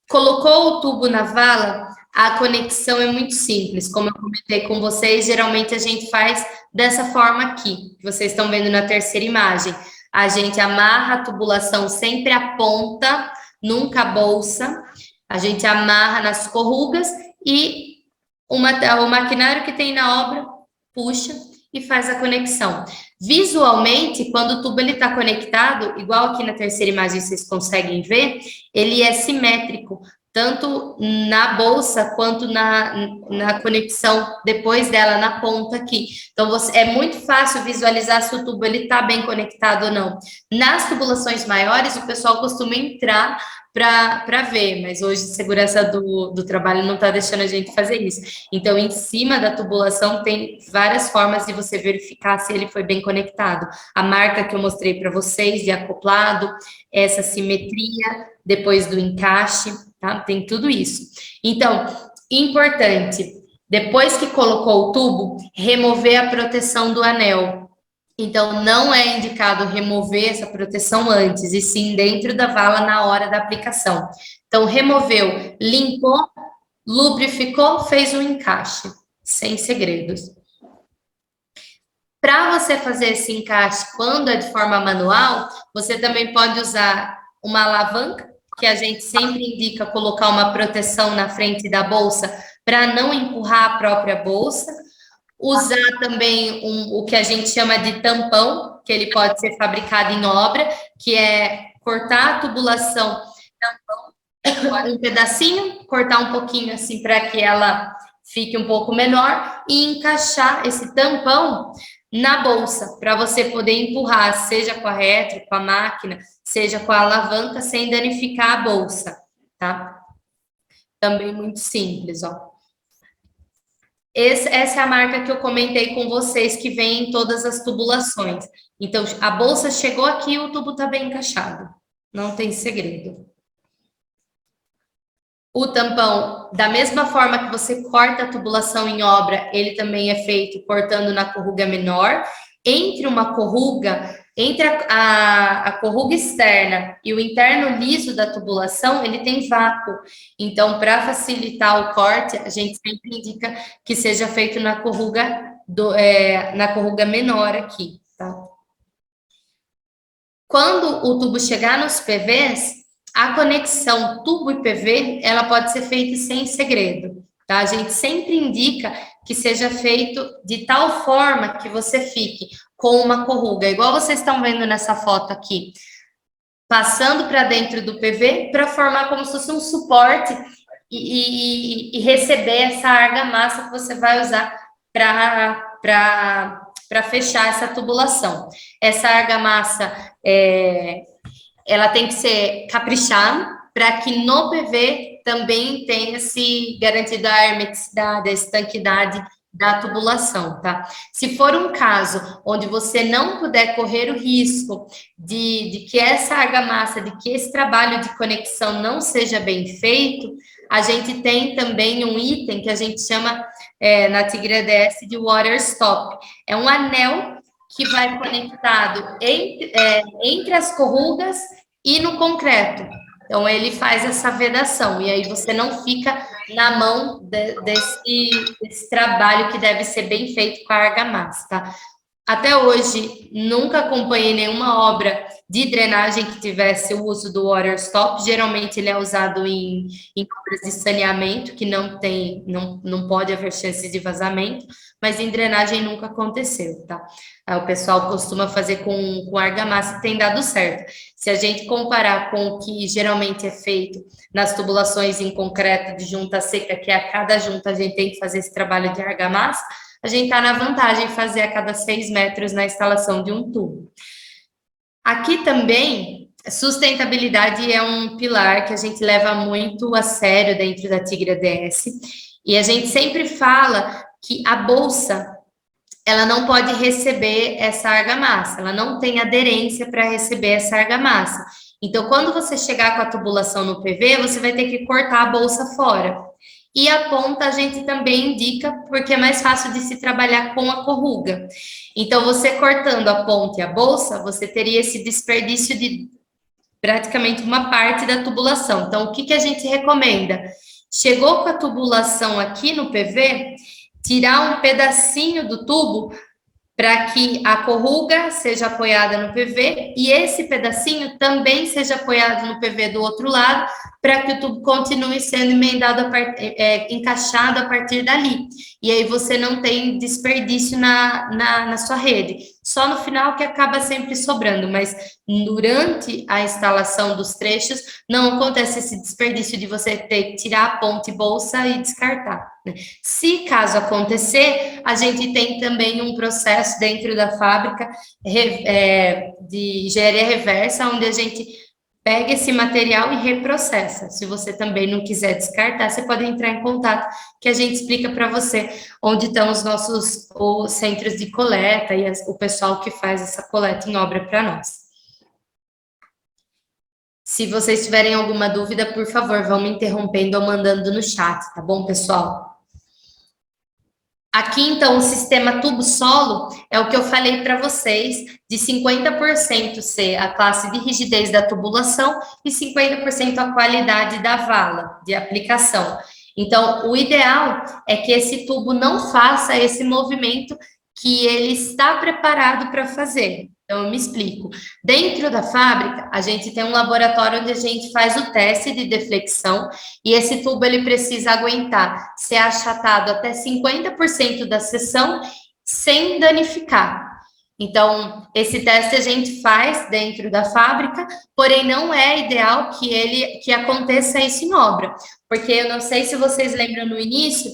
Colocou o tubo na vala, a conexão é muito simples, como eu comentei com vocês, geralmente a gente faz dessa forma aqui, que vocês estão vendo na terceira imagem. A gente amarra a tubulação sempre à ponta, nunca a bolsa, a gente amarra nas corrugas e o maquinário que tem na obra puxa e faz a conexão. Visualmente, quando o tubo está conectado, igual aqui na terceira imagem vocês conseguem ver, ele é simétrico, tanto na bolsa quanto na conexão depois dela, na ponta aqui. Então, é muito fácil visualizar se o tubo está bem conectado ou não. Nas tubulações maiores, o pessoal costuma entrar para ver, mas hoje a segurança do trabalho não está deixando a gente fazer isso. Então, em cima da tubulação, tem várias formas de você verificar se ele foi bem conectado. A marca que eu mostrei para vocês, de acoplado, essa simetria, depois do encaixe, tá? Tem tudo isso. Então, importante, depois que colocou o tubo, remover a proteção do anel. Então, não é indicado remover essa proteção antes, e sim dentro da vala na hora da aplicação. Então, removeu, limpou, lubrificou, fez um encaixe, sem segredos. Para você fazer esse encaixe quando é de forma manual, você também pode usar uma alavanca, que a gente sempre indica colocar uma proteção na frente da bolsa para não empurrar a própria bolsa. Usar também o que a gente chama de tampão, que ele pode ser fabricado em obra, que é cortar a tubulação, um pedacinho, cortar um pouquinho assim para que ela fique um pouco menor e encaixar esse tampão na bolsa, para você poder empurrar, seja com a retro, com a máquina, seja com a alavanca, sem danificar a bolsa, tá? Também muito simples, ó. Essa é a marca que eu comentei com vocês, que vem em todas as tubulações. Então, a bolsa chegou aqui, o tubo está bem encaixado. Não tem segredo. O tampão, da mesma forma que você corta a tubulação em obra, ele também é feito cortando na corruga menor. Entre uma corruga, entre a corruga externa e o interno liso da tubulação, ele tem vácuo. Então, para facilitar o corte, a gente sempre indica que seja feito na corruga, na corruga menor aqui, tá? Quando o tubo chegar nos PVs, a conexão tubo e PV, ela pode ser feita sem segredo, tá? A gente sempre indica que seja feito de tal forma que você fique com uma corruga, igual vocês estão vendo nessa foto aqui, passando para dentro do PV para formar como se fosse um suporte e receber essa argamassa que você vai usar para fechar essa tubulação. Essa argamassa, ela tem que ser caprichada para que no PV também tenha-se garantido a hermeticidade, a estanquidade da tubulação, tá? Se for um caso onde você não puder correr o risco de que essa argamassa, de que esse trabalho de conexão não seja bem feito, a gente tem também um item que a gente chama na Tigre DS de water stop. É um anel que vai conectado entre as corrugas e no concreto. Então, ele faz essa vedação, e aí você não fica na mão desse trabalho que deve ser bem feito com a argamassa, tá? Até hoje, nunca acompanhei nenhuma obra de drenagem que tivesse o uso do water stop. Geralmente, ele é usado em obras de saneamento, que não pode haver chances de vazamento, mas em drenagem nunca aconteceu, tá? O pessoal costuma fazer com argamassa e tem dado certo. Se a gente comparar com o que geralmente é feito nas tubulações em concreto de junta seca, que a cada junta a gente tem que fazer esse trabalho de argamassa, a gente está na vantagem de fazer a cada 6 metros na instalação de um tubo. Aqui também, sustentabilidade é um pilar que a gente leva muito a sério dentro da Tigre DS, e a gente sempre fala que a bolsa, ela não pode receber essa argamassa, ela não tem aderência para receber essa argamassa. Então, quando você chegar com a tubulação no PV, você vai ter que cortar a bolsa fora. E a ponta a gente também indica, porque é mais fácil de se trabalhar com a corruga. Então, você cortando a ponta e a bolsa, você teria esse desperdício de praticamente uma parte da tubulação. Então, o que a gente recomenda? Chegou com a tubulação aqui no PV, tirar um pedacinho do tubo para que a corruga seja apoiada no PV e esse pedacinho também seja apoiado no PV do outro lado, para que o tubo continue sendo emendado, encaixado a partir dali. E aí você não tem desperdício na sua rede. só no final que acaba sempre sobrando, mas durante a instalação dos trechos não acontece esse desperdício de você ter que tirar a ponta e bolsa e descartar, né? Se caso acontecer, a gente tem também um processo dentro da fábrica de engenharia reversa, onde a gente pega esse material e reprocessa. Se você também não quiser descartar, você pode entrar em contato, que a gente explica para você onde estão os centros de coleta e o pessoal que faz essa coleta em obra para nós. Se vocês tiverem alguma dúvida, por favor, vão me interrompendo ou mandando no chat, tá bom, pessoal? Aqui, então, o sistema tubo-solo é o que eu falei para vocês, de 50% ser a classe de rigidez da tubulação e 50% a qualidade da vala de aplicação. Então, o ideal é que esse tubo não faça esse movimento que ele está preparado para fazer. Então, eu me explico. Dentro da fábrica, a gente tem um laboratório onde a gente faz o teste de deflexão e esse tubo ele precisa aguentar ser achatado até 50% da seção sem danificar. Então, esse teste a gente faz dentro da fábrica, porém não é ideal que aconteça isso em obra, porque eu não sei se vocês lembram no início,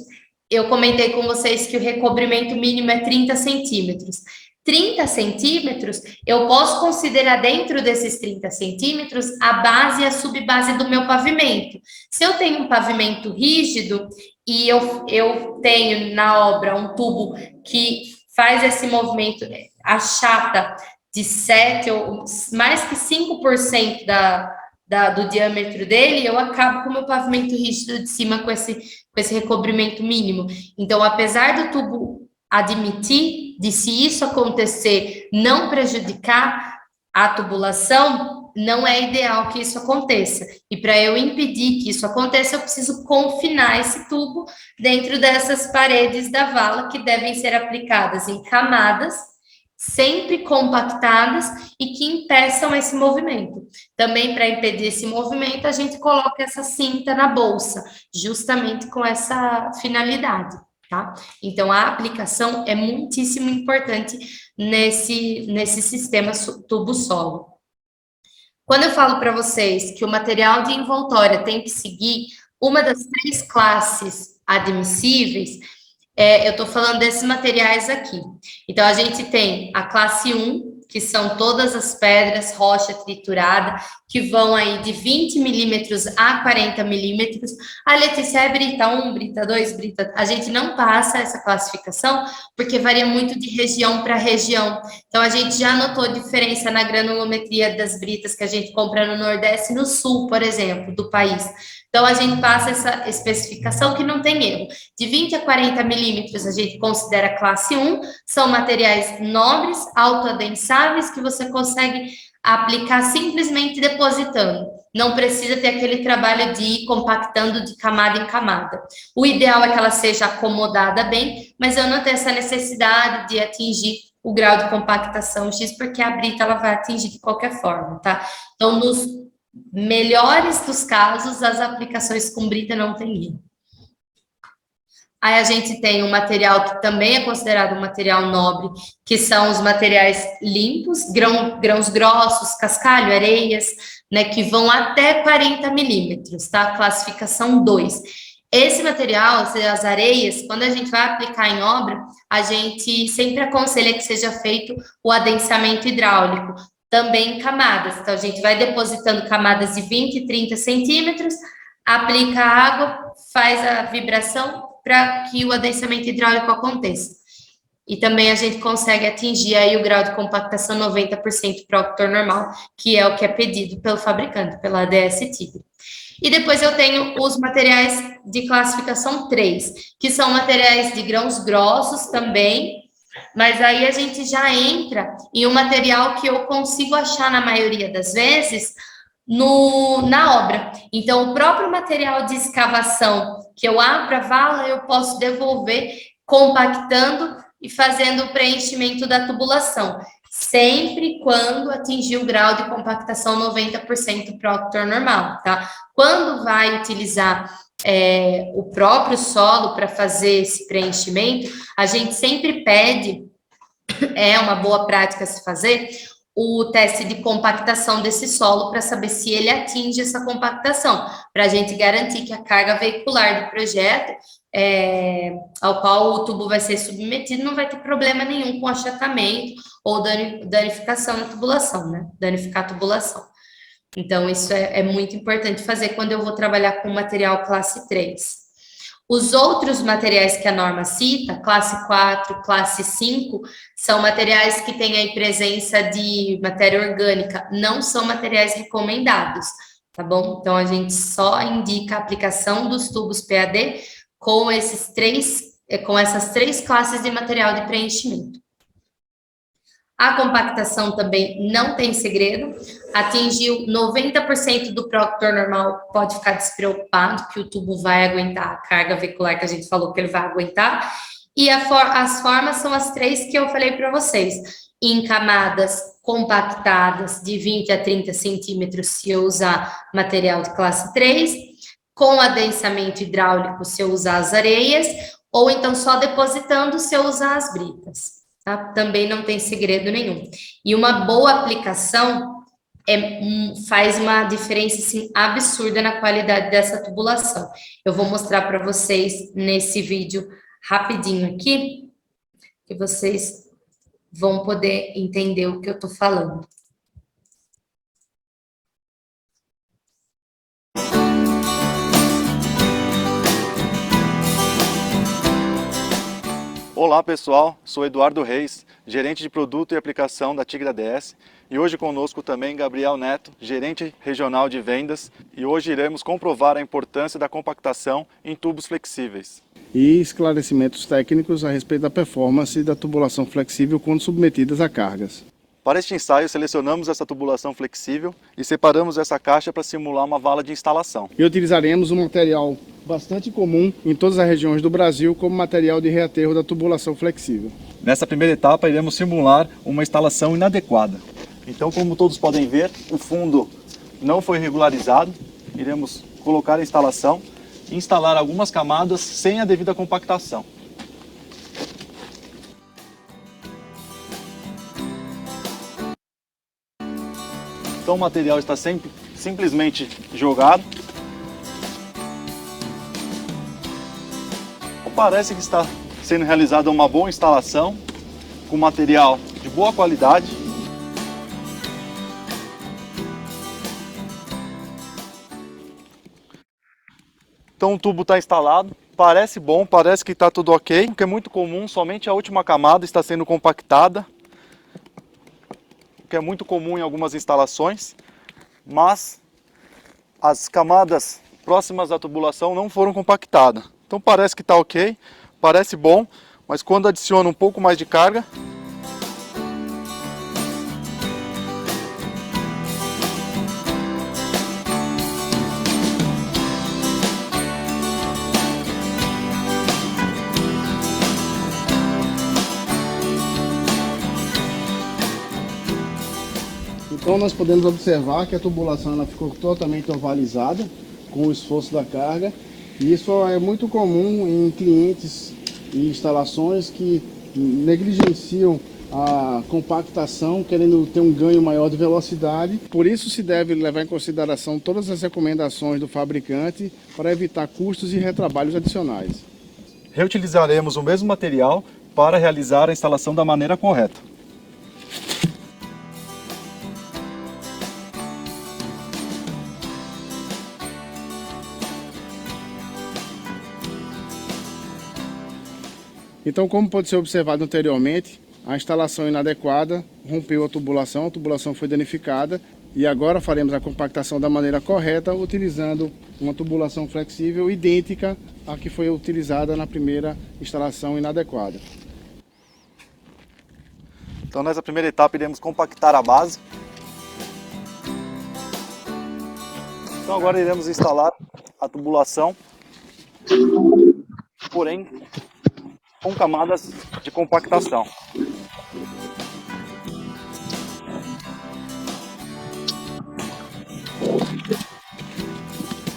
eu comentei com vocês que o recobrimento mínimo é 30 centímetros. 30 centímetros, eu posso considerar dentro desses 30 centímetros a base e a subbase do meu pavimento. Se eu tenho um pavimento rígido e eu tenho na obra um tubo que faz esse movimento, achata de 7 ou mais que 5% do diâmetro dele, eu acabo com o meu pavimento rígido de cima com esse recobrimento mínimo. Então, apesar do tubo admitir de se isso acontecer não prejudicar a tubulação, não é ideal que isso aconteça. E para eu impedir que isso aconteça, eu preciso confinar esse tubo dentro dessas paredes da vala que devem ser aplicadas em camadas, sempre compactadas e que impeçam esse movimento. Também para impedir esse movimento, a gente coloca essa cinta na bolsa, justamente com essa finalidade. Tá? Então, a aplicação é muitíssimo importante nesse sistema tubo-solo. Quando eu falo para vocês que o material de envoltória tem que seguir uma das 3 classes admissíveis, eu estou falando desses materiais aqui. Então, a gente tem a classe 1, que são todas as pedras, rocha triturada, que vão aí de 20 milímetros a 40 milímetros. A Letícia é brita 1, brita 2, brita... A gente não passa essa classificação, porque varia muito de região para região. Então, a gente já notou diferença na granulometria das britas que a gente compra no Nordeste e no Sul, por exemplo, do país. Então, a gente passa essa especificação que não tem erro. De 20 a 40 milímetros, a gente considera classe 1, são materiais nobres, autoadensáveis, que você consegue aplicar simplesmente depositando. Não precisa ter aquele trabalho de ir compactando de camada em camada. O ideal é que ela seja acomodada bem, mas eu não tenho essa necessidade de atingir o grau de compactação X, porque a brita ela vai atingir de qualquer forma, tá? Então, nos melhores dos casos, as aplicações com brita não tem erro. Aí a gente tem um material que também é considerado um material nobre, que são os materiais limpos, grãos grossos, cascalho, areias, né, que vão até 40 milímetros, tá? Classificação 2. Esse material, as areias, quando a gente vai aplicar em obra, a gente sempre aconselha que seja feito o adensamento hidráulico, também em camadas. Então, a gente vai depositando camadas de 20 e 30 centímetros, aplica a água, faz a vibração para que o adensamento hidráulico aconteça. E também a gente consegue atingir aí o grau de compactação 90% para o octor normal, que é o que é pedido pelo fabricante, pela ADS Tigre. E depois eu tenho os materiais de classificação 3, que são materiais de grãos grossos também, mas aí a gente já entra em um material que eu consigo achar na maioria das vezes na obra. Então, o próprio material de escavação que eu abro a vala, eu posso devolver compactando e fazendo o preenchimento da tubulação, sempre quando atingir o grau de compactação 90% para o octor normal, tá? Quando vai utilizar o próprio solo para fazer esse preenchimento, a gente sempre pede é uma boa prática se fazer o teste de compactação desse solo para saber se ele atinge essa compactação, para a gente garantir que a carga veicular do projeto ao qual o tubo vai ser submetido não vai ter problema nenhum com achatamento ou danificação na tubulação, né? Danificar a tubulação. Então, isso é muito importante fazer quando eu vou trabalhar com material classe 3. Os outros materiais que a norma cita, classe 4, classe 5, são materiais que têm aí presença de matéria orgânica, não são materiais recomendados, tá bom? Então, a gente só indica a aplicação dos tubos PAD com essas três classes de material de preenchimento. A compactação também não tem segredo, atingiu 90% do proctor normal, pode ficar despreocupado que o tubo vai aguentar a carga veicular que a gente falou que ele vai aguentar, e as formas são as três que eu falei para vocês, em camadas compactadas de 20 a 30 centímetros se eu usar material de classe 3, com adensamento hidráulico se eu usar as areias, ou então só depositando se eu usar as britas. Tá? Também não tem segredo nenhum. E uma boa aplicação faz uma diferença assim, absurda na qualidade dessa tubulação. Eu vou mostrar para vocês nesse vídeo rapidinho aqui, que vocês vão poder entender o que eu estou falando. Olá pessoal, sou Eduardo Reis, gerente de produto e aplicação da Tigra DS, e hoje conosco também Gabriel Neto, gerente regional de vendas, e hoje iremos comprovar a importância da compactação em tubos flexíveis. E esclarecimentos técnicos a respeito da performance da tubulação flexível quando submetidas a cargas. Para este ensaio, selecionamos essa tubulação flexível e separamos essa caixa para simular uma vala de instalação. E utilizaremos um material bastante comum em todas as regiões do Brasil como material de reaterro da tubulação flexível. Nessa primeira etapa, iremos simular uma instalação inadequada. Então, como todos podem ver, o fundo não foi regularizado. Iremos colocar a instalação e instalar algumas camadas sem a devida compactação. Então o material está simplesmente jogado. Parece que está sendo realizada uma boa instalação, com material de boa qualidade. Então o tubo está instalado, parece bom, parece que está tudo ok, o que é muito comum, somente a última camada está sendo compactada. Que é muito comum em algumas instalações, mas as camadas próximas à tubulação não foram compactadas. Então parece que está ok, parece bom, mas quando adiciona um pouco mais de carga, Então nós podemos observar que a tubulação ela ficou totalmente ovalizada com o esforço da carga. E isso é muito comum em clientes e instalações que negligenciam a compactação, querendo ter um ganho maior de velocidade. Por isso se deve levar em consideração todas as recomendações do fabricante para evitar custos e retrabalhos adicionais. reutilizaremos o mesmo material para realizar a instalação da maneira correta. Então, como pode ser observado anteriormente, a instalação inadequada rompeu a tubulação foi danificada e agora faremos a compactação da maneira correta, utilizando uma tubulação flexível idêntica à que foi utilizada na primeira instalação inadequada. Então nessa primeira etapa iremos compactar a base. Então agora iremos instalar a tubulação, porém com camadas de compactação.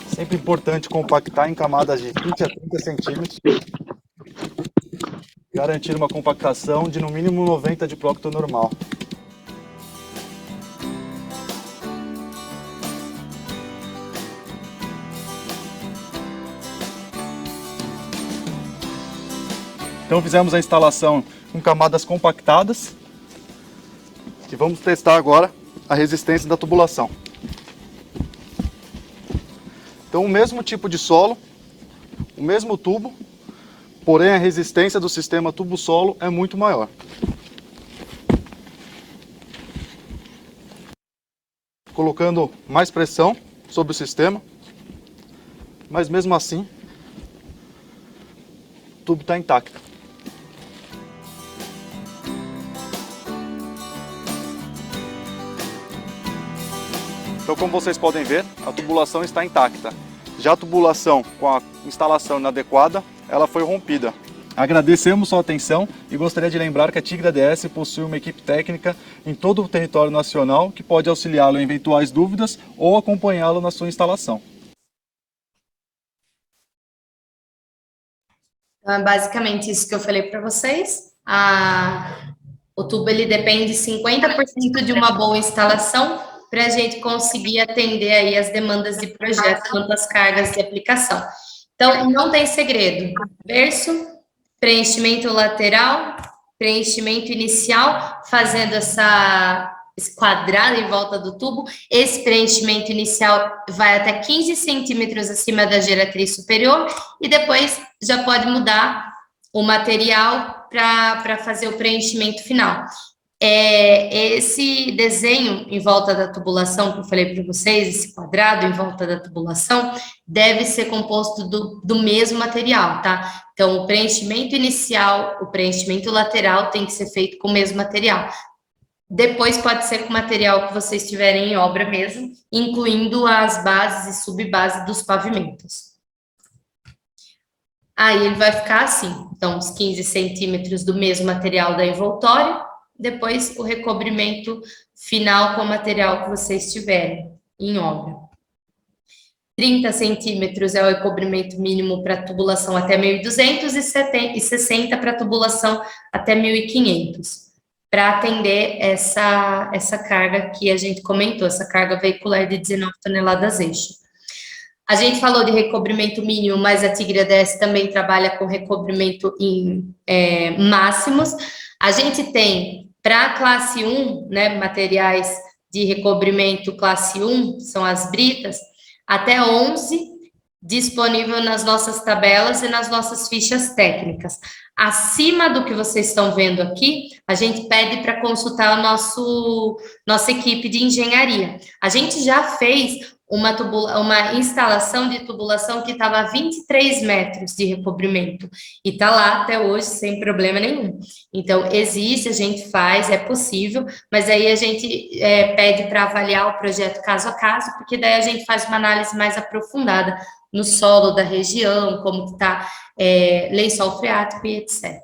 Sempre importante compactar em camadas de 20 a 30 centímetros. garantir uma compactação de no mínimo 90 de prócto normal. Então fizemos a instalação com camadas compactadas e vamos testar agora a resistência da tubulação. Então o mesmo tipo de solo, o mesmo tubo, porém a resistência do sistema tubo-solo é muito maior. Colocando mais pressão sobre o sistema, mas mesmo assim o tubo está intacto. Então, como vocês podem ver, a tubulação está intacta. Já a tubulação com a instalação inadequada, ela foi rompida. Agradecemos sua atenção e gostaria de lembrar que a Tigre ADS possui uma equipe técnica em todo o território nacional que pode auxiliá-lo em eventuais dúvidas ou acompanhá-lo na sua instalação. Então, é basicamente isso que eu falei para vocês. O tubo ele depende 50% de uma boa instalação para a gente conseguir atender aí as demandas de projeto quanto às cargas de aplicação. Então, não tem segredo. Berço, preenchimento lateral, preenchimento inicial, fazendo esse quadrado em volta do tubo. Esse preenchimento inicial vai até 15 centímetros acima da geratriz superior e depois já pode mudar o material para fazer o preenchimento final. Esse desenho em volta da tubulação que eu falei para vocês, esse quadrado em volta da tubulação, deve ser composto do mesmo material, tá? Então, o preenchimento inicial, o preenchimento lateral tem que ser feito com o mesmo material. Depois pode ser com o material que vocês tiverem em obra mesmo, incluindo as bases e subbases dos pavimentos. Aí ele vai ficar assim, então, os 15 centímetros do mesmo material da envoltório, depois o recobrimento final com o material que vocês tiverem em obra. 30 centímetros é o recobrimento mínimo para tubulação até 1.200 e 60 para tubulação até 1.500, para atender essa carga que a gente comentou, essa carga veicular de 19 toneladas eixo. A gente falou de recobrimento mínimo, mas a Tigre ADS também trabalha com recobrimento em máximos. A gente tem para a classe 1, né, materiais de recobrimento classe 1, são as britas, até 11 disponível nas nossas tabelas e nas nossas fichas técnicas. Acima do que vocês estão vendo aqui, a gente pede para consultar nossa equipe de engenharia. A gente já fez uma instalação de tubulação que estava a 23 metros de recobrimento, e está lá até hoje sem problema nenhum. Então, existe, a gente faz, é possível, mas aí a gente pede para avaliar o projeto caso a caso, porque daí a gente faz uma análise mais aprofundada no solo da região, como que está lençol freático e etc.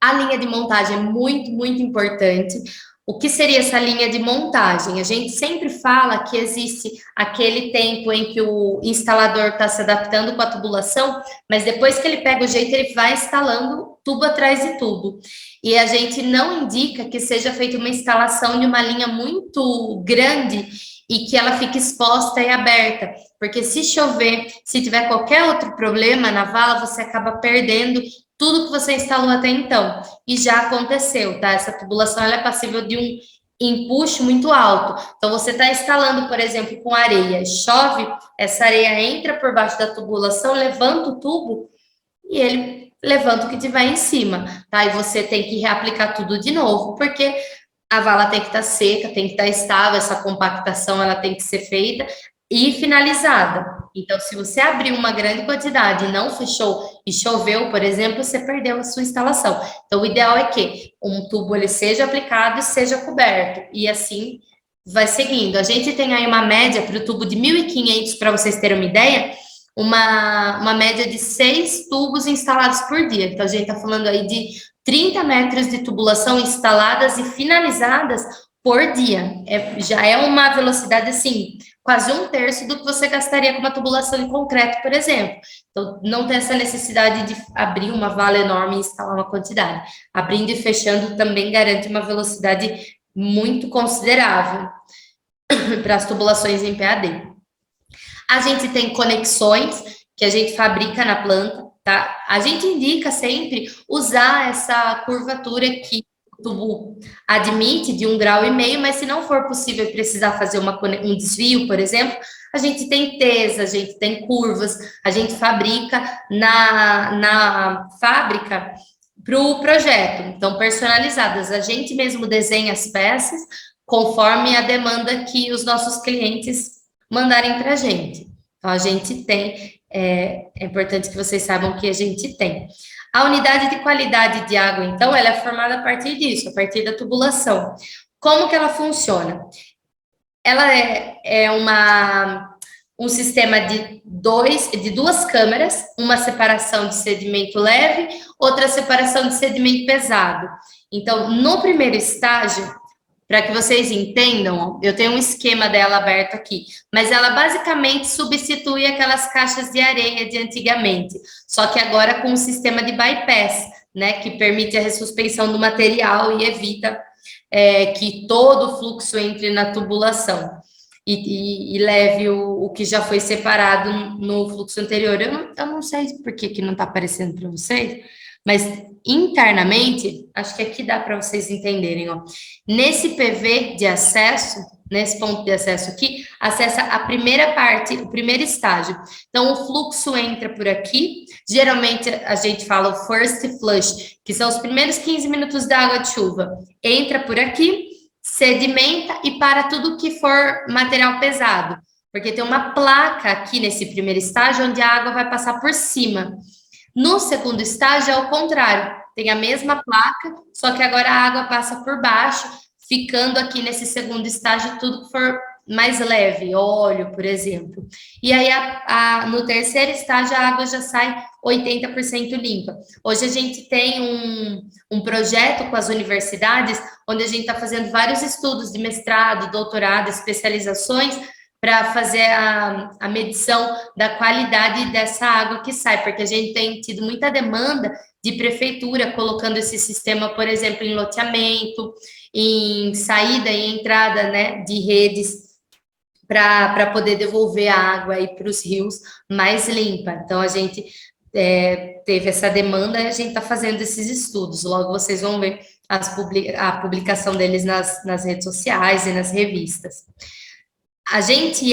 A linha de montagem é muito, muito importante. O que seria essa linha de montagem? A gente sempre fala que existe aquele tempo em que o instalador está se adaptando com a tubulação, mas depois que ele pega o jeito, ele vai instalando tubo atrás de tubo. E a gente não indica que seja feita uma instalação de uma linha muito grande e que ela fique exposta e aberta, porque se chover, se tiver qualquer outro problema na vala, você acaba perdendo tudo que você instalou até então, e já aconteceu, tá? Essa tubulação, ela é passível de um empuxo muito alto. Então, você está instalando, por exemplo, com areia, chove, essa areia entra por baixo da tubulação, levanta o tubo, e ele levanta o que tiver em cima, tá? E você tem que reaplicar tudo de novo, porque a vala tem que estar seca, tem que estar estável, essa compactação, ela tem que ser feita e finalizada. Então, se você abrir uma grande quantidade e não fechou e choveu, por exemplo, você perdeu a sua instalação. Então, o ideal é que um tubo ele seja aplicado e seja coberto, e assim vai seguindo. A gente tem aí uma média para o tubo de 1.500, para vocês terem uma ideia, uma média de 6 tubos instalados por dia. Então, a gente está falando aí de 30 metros de tubulação instaladas e finalizadas por dia. Já é uma velocidade, assim, quase 1/3 do que você gastaria com uma tubulação em concreto, por exemplo. Então, não tem essa necessidade de abrir uma vala enorme e instalar uma quantidade. Abrindo e fechando também garante uma velocidade muito considerável para as tubulações em PAD. A gente tem conexões que a gente fabrica na planta, tá? A gente indica sempre usar essa curvatura que o tubo admite de 1,5 graus, mas se não for possível e precisar fazer um desvio, por exemplo, a gente tem tesa, a gente tem curvas, a gente fabrica na fábrica para o projeto, então personalizadas. A gente mesmo desenha as peças conforme a demanda que os nossos clientes mandarem para a gente. Então, a gente tem, é importante que vocês saibam que a gente tem. A unidade de qualidade de água, então, ela é formada a partir disso, a partir da tubulação. Como que ela funciona? Ela é um sistema de duas câmeras, uma separação de sedimento leve, outra separação de sedimento pesado. Então, no primeiro estágio, para que vocês entendam, eu tenho um esquema dela aberto aqui, mas ela basicamente substitui aquelas caixas de areia de antigamente, só que agora com um sistema de bypass, né, que permite a ressuspensão do material e evita que todo o fluxo entre na tubulação e leve o que já foi separado no fluxo anterior. Eu não sei por que não está aparecendo para vocês, mas internamente, acho que aqui dá para vocês entenderem, ó. Nesse PV de acesso, nesse ponto de acesso aqui, acessa a primeira parte, o primeiro estágio. Então, o fluxo entra por aqui, geralmente a gente fala o first flush, que são os primeiros 15 minutos da água de chuva. Entra por aqui, sedimenta e para tudo que for material pesado, porque tem uma placa aqui nesse primeiro estágio onde a água vai passar por cima. No segundo estágio é o contrário, tem a mesma placa, só que agora a água passa por baixo, ficando aqui nesse segundo estágio tudo que for mais leve, óleo, por exemplo. E aí, no terceiro estágio, a água já sai 80% limpa. Hoje a gente tem um projeto com as universidades, onde a gente está fazendo vários estudos de mestrado, doutorado, especializações, para fazer a medição da qualidade dessa água que sai, porque a gente tem tido muita demanda de prefeitura colocando esse sistema, por exemplo, em loteamento, em saída e entrada, né, de redes, para poder devolver a água aí para os rios mais limpa. Então, a gente teve essa demanda e a gente está fazendo esses estudos. Logo, vocês vão ver a publicação deles nas redes sociais e nas revistas. A gente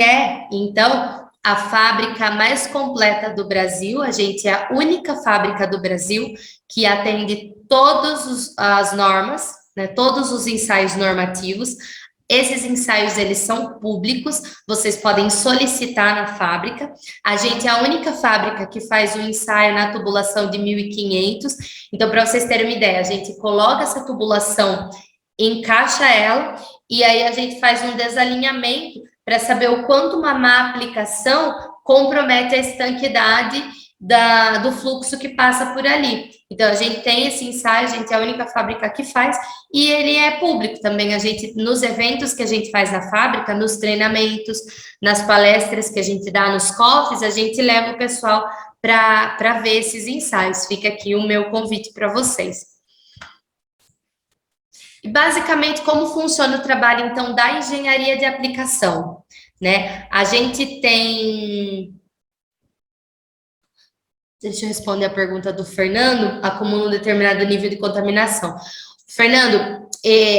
então, a fábrica mais completa do Brasil, a gente é a única fábrica do Brasil que atende todas as normas, né, todos os ensaios normativos. Esses ensaios, eles são públicos, vocês podem solicitar na fábrica. A gente é a única fábrica que faz o ensaio na tubulação de 1.500. Então, para vocês terem uma ideia, a gente coloca essa tubulação, encaixa ela, e aí a gente faz um desalinhamento para saber o quanto uma má aplicação compromete a estanquidade do fluxo que passa por ali. Então, a gente tem esse ensaio, a gente é a única fábrica que faz, e ele é público também. A gente, nos eventos que a gente faz na fábrica, nos treinamentos, nas palestras que a gente dá nos COFs, a gente leva o pessoal para ver esses ensaios. Fica aqui o meu convite para vocês. E, basicamente, como funciona o trabalho, então, da engenharia de aplicação, né? A gente tem... Deixa eu responder a pergunta do Fernando, acumula um determinado nível de contaminação. Fernando,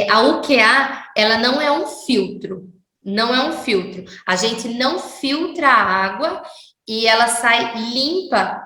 a UQA, ela não é um filtro, não é um filtro. A gente não filtra a água e ela sai limpa.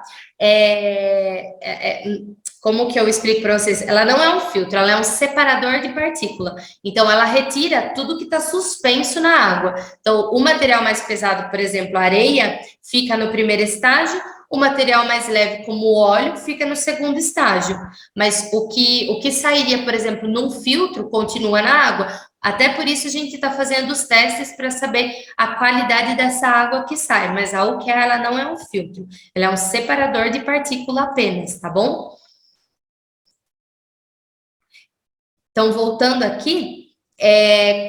Como que eu explico para vocês? Ela não é um filtro, ela é um separador de partícula. Então, ela retira tudo que está suspenso na água. Então, o material mais pesado, por exemplo, a areia, fica no primeiro estágio, o material mais leve, como o óleo, fica no segundo estágio. Mas o que sairia, por exemplo, num filtro, continua na água. Até por isso a gente está fazendo os testes para saber a qualidade dessa água que sai. Mas a UQA, ela não é um filtro, ela é um separador de partícula apenas, tá bom? Então, voltando aqui,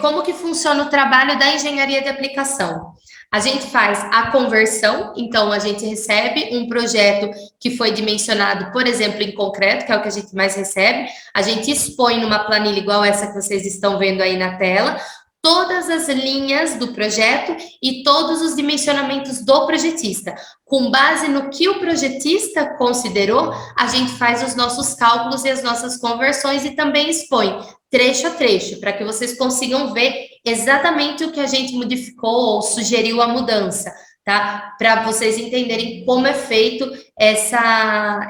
como que funciona o trabalho da engenharia de aplicação? A gente faz a conversão, então a gente recebe um projeto que foi dimensionado, por exemplo, em concreto, que é o que a gente mais recebe, a gente expõe numa planilha igual essa que vocês estão vendo aí na tela, todas as linhas do projeto e todos os dimensionamentos do projetista. Com base no que o projetista considerou, a gente faz os nossos cálculos e as nossas conversões e também expõe trecho a trecho, para que vocês consigam ver exatamente o que a gente modificou ou sugeriu a mudança, tá? Para vocês entenderem como é feito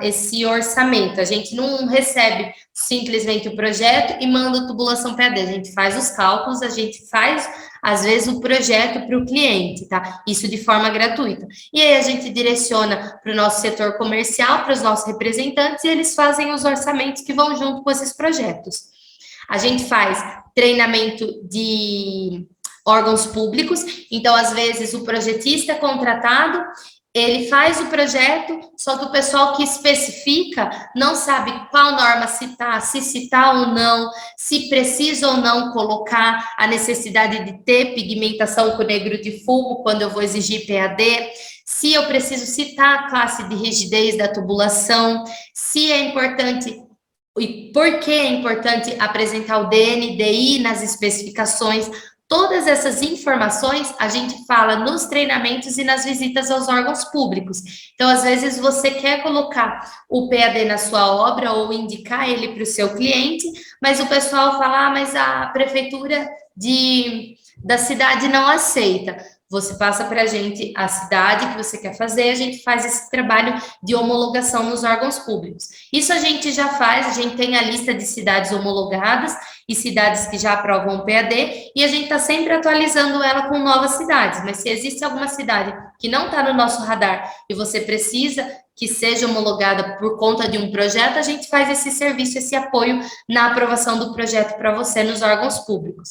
esse orçamento. A gente não recebe simplesmente o projeto e manda a tubulação PAD. A gente faz os cálculos, a gente faz, às vezes, o projeto para o cliente, tá? Isso de forma gratuita. E aí a gente direciona para o nosso setor comercial, para os nossos representantes, e eles fazem os orçamentos que vão junto com esses projetos. A gente faz treinamento de órgãos públicos, então, às vezes, o projetista é contratado, ele faz o projeto, só que o pessoal que especifica não sabe qual norma citar, se citar ou não, se precisa ou não colocar a necessidade de ter pigmentação com negro de fumo quando eu vou exigir PAD, se eu preciso citar a classe de rigidez da tubulação, se é importante e por que é importante apresentar o DNDI nas especificações. Todas essas informações a gente fala nos treinamentos e nas visitas aos órgãos públicos. Então, às vezes, você quer colocar o PAD na sua obra ou indicar ele para o seu cliente, mas o pessoal fala, mas a prefeitura da cidade não aceita. Você passa para a gente a cidade que você quer fazer, a gente faz esse trabalho de homologação nos órgãos públicos. Isso a gente já faz, a gente tem a lista de cidades homologadas e cidades que já aprovam o PAD, e a gente está sempre atualizando ela com novas cidades, mas se existe alguma cidade que não está no nosso radar e você precisa que seja homologada por conta de um projeto, a gente faz esse serviço, esse apoio na aprovação do projeto para você nos órgãos públicos.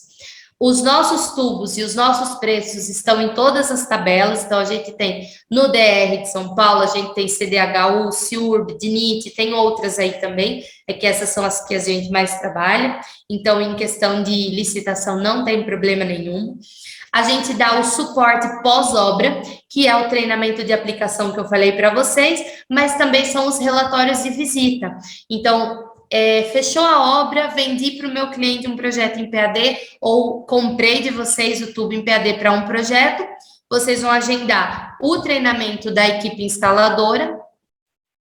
Os nossos tubos e os nossos preços estão em todas as tabelas, então a gente tem no DR de São Paulo, a gente tem CDHU, CIURB, DINIT, tem outras aí também, é que essas são as que a gente mais trabalha, então em questão de licitação não tem problema nenhum. A gente dá o suporte pós-obra, que é o treinamento de aplicação que eu falei para vocês, mas também são os relatórios de visita. Então, fechou a obra, vendi para o meu cliente um projeto em PAD, ou comprei de vocês o tubo em PAD para um projeto, vocês vão agendar o treinamento da equipe instaladora,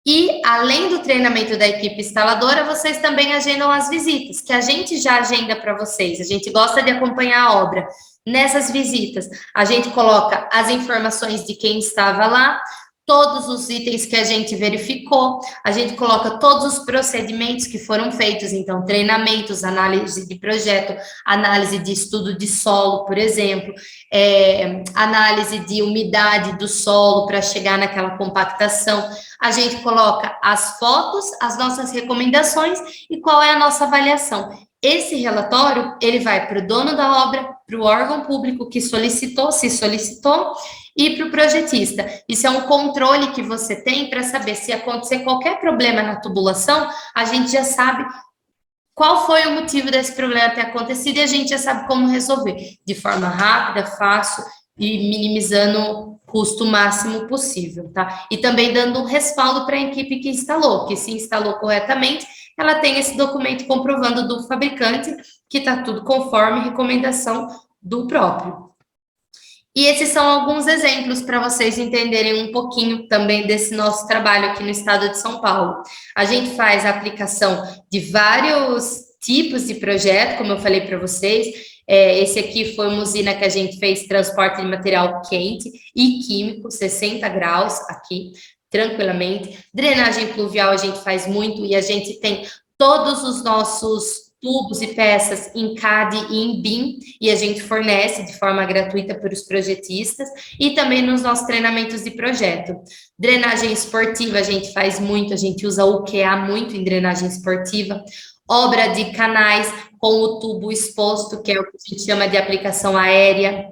e, além do treinamento da equipe instaladora, vocês também agendam as visitas, que a gente já agenda para vocês, a gente gosta de acompanhar a obra. Nessas visitas, a gente coloca as informações de quem estava lá, todos os itens que a gente verificou, a gente coloca todos os procedimentos que foram feitos, então, treinamentos, análise de projeto, análise de estudo de solo, por exemplo, análise de umidade do solo para chegar naquela compactação. A gente coloca as fotos, as nossas recomendações e qual é a nossa avaliação. Esse relatório, ele vai para o dono da obra, para o órgão público que solicitou, se solicitou, e para o projetista. Isso é um controle que você tem para saber se acontecer qualquer problema na tubulação, a gente já sabe qual foi o motivo desse problema ter acontecido e a gente já sabe como resolver, de forma rápida, fácil e minimizando o custo máximo possível, tá? E também dando um respaldo para a equipe que instalou, que se instalou corretamente, ela tem esse documento comprovando do fabricante que está tudo conforme recomendação do próprio. E esses são alguns exemplos para vocês entenderem um pouquinho também desse nosso trabalho aqui no estado de São Paulo. A gente faz a aplicação de vários tipos de projeto, como eu falei para vocês. Esse aqui foi uma usina que a gente fez transporte de material quente e químico, 60 graus aqui, tranquilamente. Drenagem pluvial a gente faz muito e a gente tem todos os nossos tubos e peças em CAD e em BIM, e a gente fornece de forma gratuita para os projetistas, e também nos nossos treinamentos de projeto. Drenagem esportiva a gente faz muito, a gente usa o QA muito em drenagem esportiva, obra de canais com o tubo exposto, que é o que a gente chama de aplicação aérea.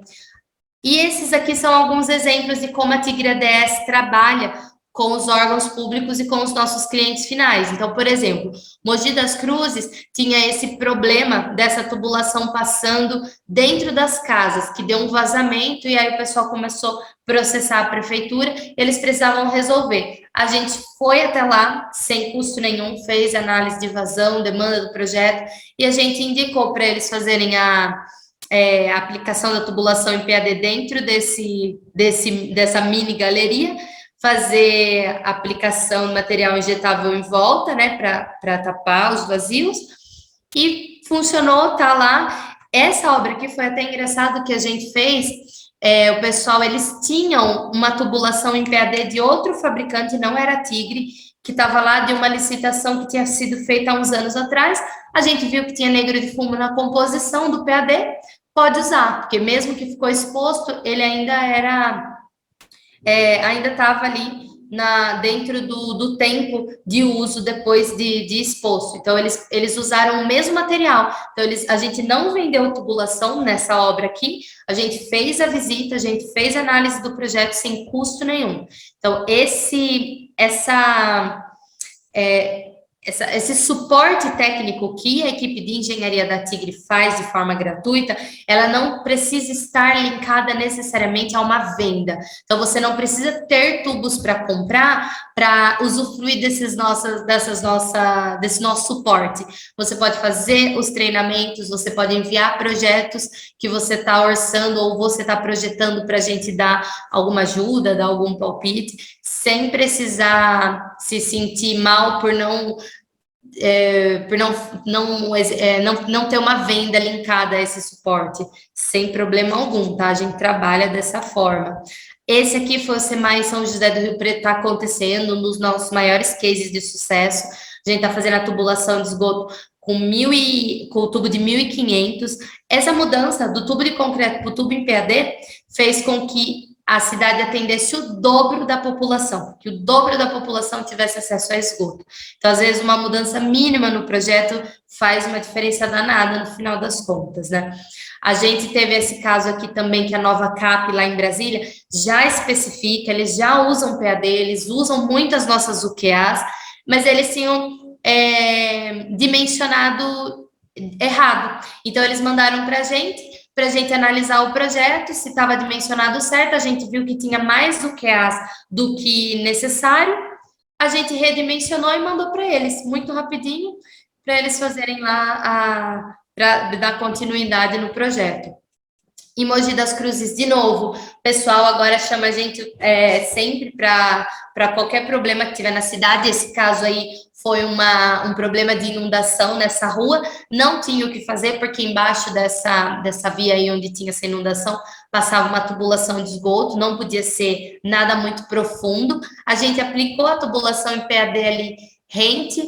E esses aqui são alguns exemplos de como a Tigre ADS trabalha com os órgãos públicos e com os nossos clientes finais. Então, por exemplo, Mogi das Cruzes tinha esse problema dessa tubulação passando dentro das casas, que deu um vazamento, e aí o pessoal começou a processar a prefeitura, e eles precisavam resolver. A gente foi até lá, sem custo nenhum, fez análise de vazão, demanda do projeto, e a gente indicou para eles fazerem a aplicação da tubulação em PAD dentro dessa mini galeria, fazer aplicação de material injetável em volta, né, para tapar os vazios, e funcionou, tá lá. Essa obra aqui foi até engraçado que a gente fez, o pessoal, eles tinham uma tubulação em PAD de outro fabricante, não era Tigre, que estava lá de uma licitação que tinha sido feita há uns anos atrás. A gente viu que tinha negro de fumo na composição do PAD, pode usar, porque mesmo que ficou exposto, ele ainda estava ali dentro do tempo de uso depois de exposto. Então, eles usaram o mesmo material. Então, a gente não vendeu tubulação nessa obra aqui, a gente fez a visita, a gente fez a análise do projeto sem custo nenhum. Então, esse suporte técnico que a equipe de engenharia da Tigre faz de forma gratuita, ela não precisa estar linkada necessariamente a uma venda. Então, você não precisa ter tubos para comprar para usufruir desse nosso suporte. Você pode fazer os treinamentos, você pode enviar projetos que você está orçando ou você está projetando para a gente dar alguma ajuda, dar algum palpite, sem precisar se sentir mal por não ter uma venda linkada a esse suporte, sem problema algum, tá? A gente trabalha dessa forma. Esse aqui foi o SEMAI São José do Rio Preto, está acontecendo nos nossos maiores cases de sucesso. A gente está fazendo a tubulação de esgoto com o tubo de 1.500. Essa mudança do tubo de concreto para o tubo em PAD fez com que a cidade atendesse o dobro da população, que o dobro da população tivesse acesso a esgoto. Então, às vezes, uma mudança mínima no projeto faz uma diferença danada no final das contas, né? A gente teve esse caso aqui também, que a Nova Cap, lá em Brasília, já especifica, eles já usam PAD, eles usam muito as nossas UQAs, mas eles tinham dimensionado errado. Então, eles mandaram para a gente analisar o projeto, se estava dimensionado certo. A gente viu que tinha mais UQAs do que necessário, a gente redimensionou e mandou para eles, muito rapidinho, para eles fazerem lá, para dar continuidade no projeto. Em Mogi das Cruzes, de novo, o pessoal agora chama a gente sempre para qualquer problema que tiver na cidade. Esse caso aí foi um problema de inundação nessa rua, não tinha o que fazer, porque embaixo dessa via aí onde tinha essa inundação, passava uma tubulação de esgoto, não podia ser nada muito profundo. A gente aplicou a tubulação em PAD ali, rente,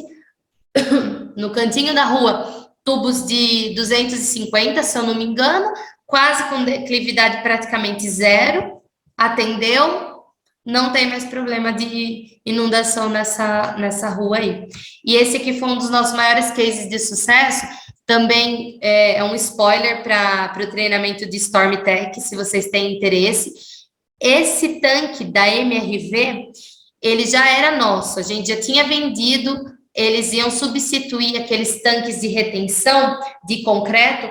no cantinho da rua, tubos de 250, se eu não me engano, quase com declividade praticamente zero, atendeu, não tem mais problema de inundação nessa rua aí. E esse aqui foi um dos nossos maiores cases de sucesso, também é um spoiler para o treinamento de StormTech, se vocês têm interesse. Esse tanque da MRV, ele já era nosso, a gente já tinha vendido, eles iam substituir aqueles tanques de retenção de concreto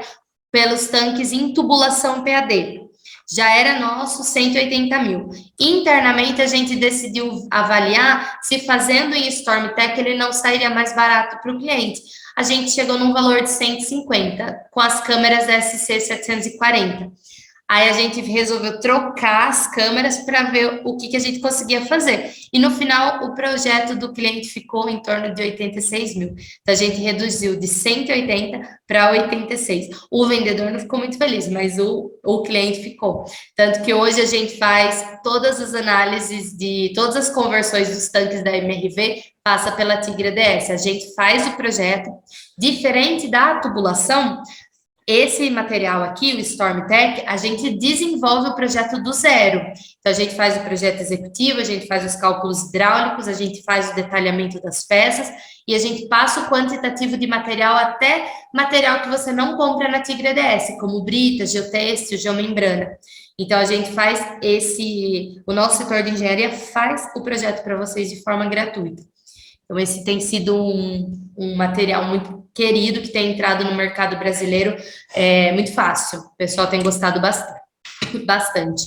pelos tanques em tubulação PAD. Já era nosso, 180 mil. Internamente, a gente decidiu avaliar se fazendo em StormTech ele não sairia mais barato para o cliente. A gente chegou num valor de 150, com as câmeras SC740. Aí a gente resolveu trocar as câmeras para ver o que a gente conseguia fazer. E no final, o projeto do cliente ficou em torno de 86 mil. Então, a gente reduziu de 180 para 86. O vendedor não ficou muito feliz, mas o cliente ficou. Tanto que hoje a gente faz todas as análises de todas as conversões dos tanques da MRV, passa pela Tigre ADS. A gente faz o projeto, diferente da tubulação. Esse material aqui, o StormTech, a gente desenvolve o projeto do zero. Então, a gente faz o projeto executivo, a gente faz os cálculos hidráulicos, a gente faz o detalhamento das peças e a gente passa o quantitativo de material até material que você não compra na Tigre ADS, como brita, geotêxtil, geomembrana. Então, a gente faz o nosso setor de engenharia faz o projeto para vocês de forma gratuita. Então, esse tem sido um material muito querido, que tem entrado no mercado brasileiro, muito fácil. O pessoal tem gostado bastante.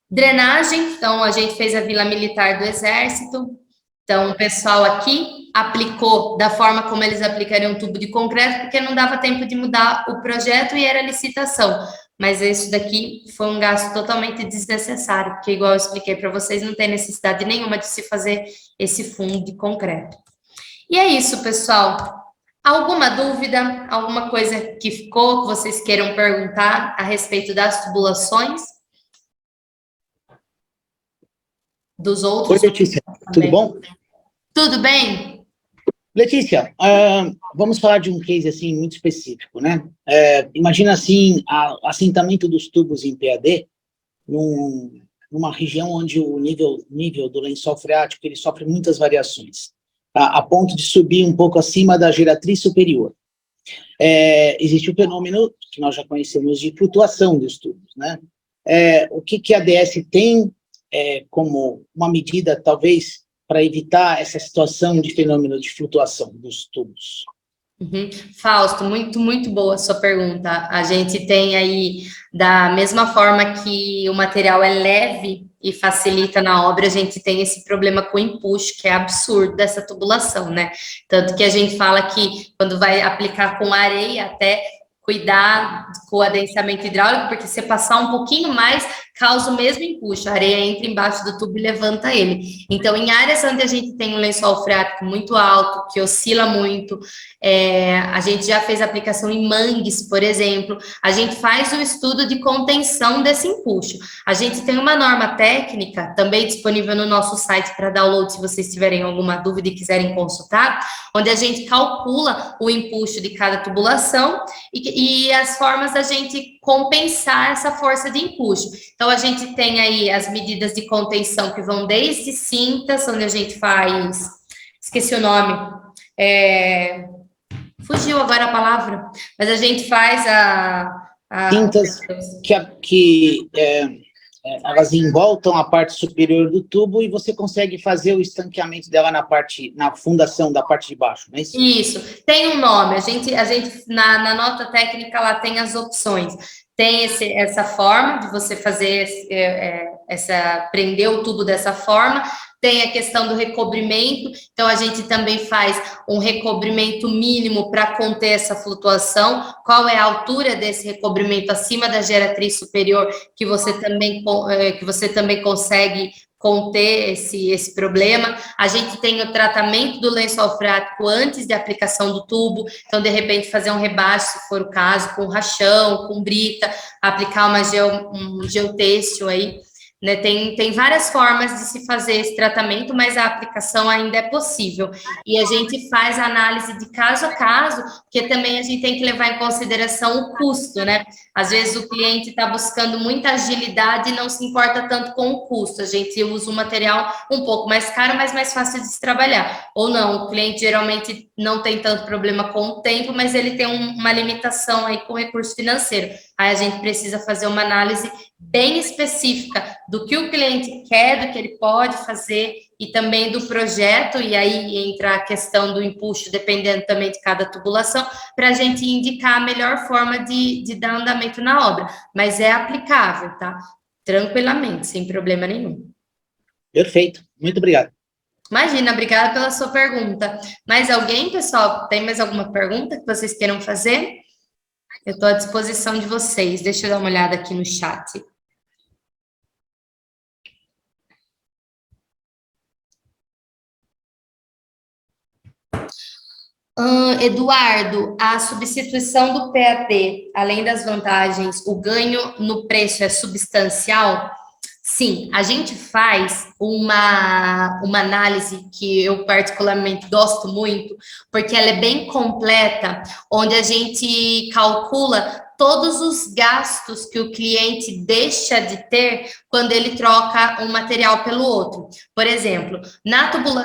Drenagem, então, a gente fez a Vila Militar do Exército. Então, o pessoal aqui aplicou da forma como eles aplicariam um tubo de concreto, porque não dava tempo de mudar o projeto e era licitação. Mas isso daqui foi um gasto totalmente desnecessário, porque, igual eu expliquei para vocês, não tem necessidade nenhuma de se fazer esse fundo de concreto. E é isso, pessoal. Alguma dúvida, alguma coisa que ficou, que vocês queiram perguntar a respeito das tubulações? Dos outros? Oi, Letícia, tudo bom? Tudo bem? Letícia, vamos falar de um case assim muito específico, né? Imagina assim, o assentamento dos tubos em PAD, numa região onde o nível do lençol freático ele sofre muitas variações, a ponto de subir um pouco acima da geratriz superior. Existe o fenômeno que nós já conhecemos de flutuação dos tubos, né? O que a ADS tem como uma medida, talvez, para evitar essa situação de fenômeno de flutuação dos tubos? Fausto, muito boa a sua pergunta. A gente tem aí, da mesma forma que o material é leve e facilita na obra, a gente tem esse problema com o empuxo, que é absurdo dessa tubulação, né? Tanto que a gente fala que quando vai aplicar com areia, até cuidar com o adensamento hidráulico, porque se passar um pouquinho mais, causa o mesmo empuxo, a areia entra embaixo do tubo e levanta ele. Então, em áreas onde a gente tem um lençol freático muito alto, que oscila muito, a gente já fez aplicação em mangues, por exemplo, a gente faz o estudo de contenção desse empuxo. A gente tem uma norma técnica, também disponível no nosso site para download, se vocês tiverem alguma dúvida e quiserem consultar, onde a gente calcula o empuxo de cada tubulação e as formas da gente compensar essa força de empuxo. Então, a gente tem aí as medidas de contenção que vão desde cintas, onde a gente faz... Esqueci o nome. Fugiu agora a palavra. Mas a gente faz cintas que elas envoltam a parte superior do tubo e você consegue fazer o estanqueamento dela na fundação da parte de baixo, não é isso? Isso. Tem um nome. A gente na nota técnica, lá tem as opções. Tem essa forma de você fazer, prender o tubo dessa forma, tem a questão do recobrimento, então a gente também faz um recobrimento mínimo para conter essa flutuação, qual é a altura desse recobrimento acima da geratriz superior, que você também consegue conter esse problema. A gente tem o tratamento do lençol freático antes de aplicação do tubo, então, de repente, fazer um rebaixo, se for o caso, com rachão, com brita, aplicar um geotêxtil aí, né? Tem várias formas de se fazer esse tratamento, mas a aplicação ainda é possível. E a gente faz análise de caso a caso, porque também a gente tem que levar em consideração o custo, né? Às vezes o cliente está buscando muita agilidade e não se importa tanto com o custo. A gente usa um material um pouco mais caro, mas mais fácil de se trabalhar. Ou não, o cliente geralmente não tem tanto problema com o tempo, mas ele tem uma limitação aí com o recurso financeiro. Aí a gente precisa fazer uma análise bem específica do que o cliente quer, do que ele pode fazer e também do projeto, e aí entra a questão do empuxo, dependendo também de cada tubulação, para a gente indicar a melhor forma de dar andamento na obra. Mas é aplicável, tá? Tranquilamente, sem problema nenhum. Perfeito, muito obrigado. Imagina, obrigada pela sua pergunta. Mais alguém, pessoal? Tem mais alguma pergunta que vocês queiram fazer? Eu estou à disposição de vocês. Deixa eu dar uma olhada aqui no chat. Eduardo, a substituição do PAD, além das vantagens, o ganho no preço é substancial? Sim, a gente faz uma análise que eu particularmente gosto muito, porque ela é bem completa, onde a gente calcula todos os gastos que o cliente deixa de ter quando ele troca um material pelo outro. Por exemplo,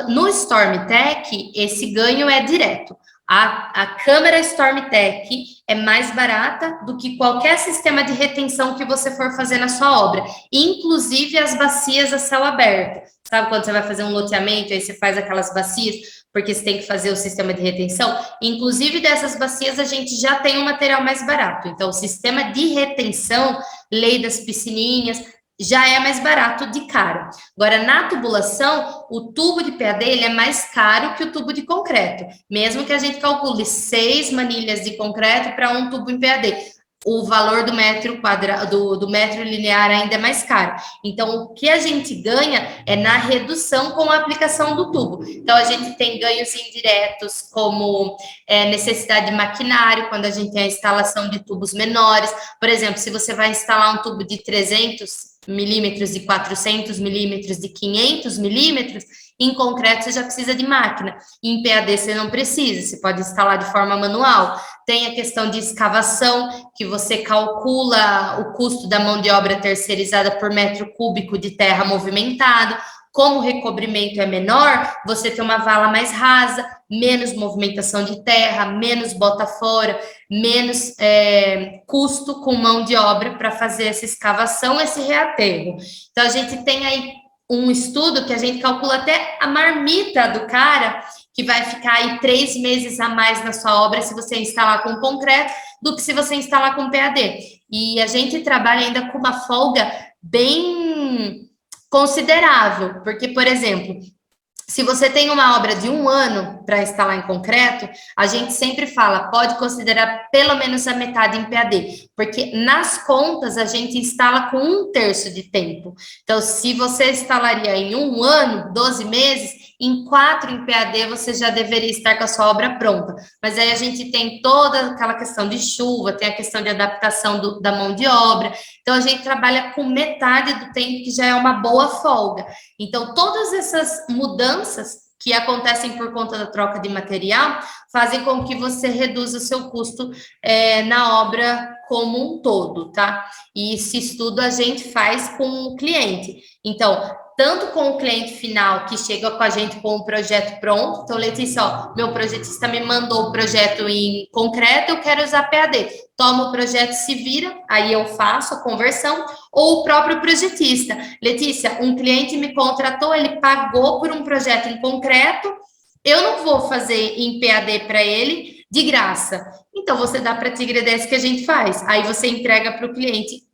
no StormTech, esse ganho é direto. A câmara StormTech é mais barata do que qualquer sistema de retenção que você for fazer na sua obra, inclusive as bacias a céu aberto. Sabe quando você vai fazer um loteamento, aí você faz aquelas bacias, porque você tem que fazer o sistema de retenção? Inclusive dessas bacias a gente já tem um material mais barato. Então, o sistema de retenção, lei das piscininhas, já é mais barato de cara. Agora, na tubulação, o tubo de PAD ele é mais caro que o tubo de concreto, mesmo que a gente calcule 6 manilhas de concreto para um tubo em PAD. O valor do metro quadrado, do metro linear ainda é mais caro. Então, o que a gente ganha é na redução com a aplicação do tubo. Então, a gente tem ganhos indiretos, como necessidade de maquinário, quando a gente tem a instalação de tubos menores. Por exemplo, se você vai instalar um tubo de 300 milímetros, de 400 milímetros, de 500 milímetros, em concreto você já precisa de máquina. Em PAD você não precisa, você pode instalar de forma manual. Tem a questão de escavação, que você calcula o custo da mão de obra terceirizada por metro cúbico de terra movimentado. Como o recobrimento é menor, você tem uma vala mais rasa, menos movimentação de terra, menos bota fora, menos custo com mão de obra para fazer essa escavação, esse reaterro. Então, a gente tem aí um estudo que a gente calcula até a marmita do cara, que vai ficar aí 3 meses a mais na sua obra se você instalar com concreto do que se você instalar com PAD. E a gente trabalha ainda com uma folga bem considerável, porque, por exemplo, se você tem uma obra de 1 ano para instalar em concreto, a gente sempre fala, pode considerar pelo menos a metade em PAD, porque nas contas a gente instala com 1/3 de tempo. Então, se você instalaria em 1 ano, 12 meses, em 4 em PAD você já deveria estar com a sua obra pronta. Mas aí a gente tem toda aquela questão de chuva, tem a questão de adaptação da mão de obra. Então, a gente trabalha com metade do tempo, que já é uma boa folga. Então, todas essas mudanças que acontecem por conta da troca de material fazem com que você reduza o seu custo na obra como um todo, tá? E esse estudo a gente faz com o cliente. Então, tanto com o cliente final, que chega com a gente com um projeto pronto. Então, Letícia, ó, meu projetista me mandou o projeto em concreto, eu quero usar PAD. Toma o projeto, se vira, aí eu faço a conversão, ou o próprio projetista. Letícia, um cliente me contratou, ele pagou por um projeto em concreto, eu não vou fazer em PAD para ele de graça. Então, você dá para a Tigredes que a gente faz. Aí você entrega para o cliente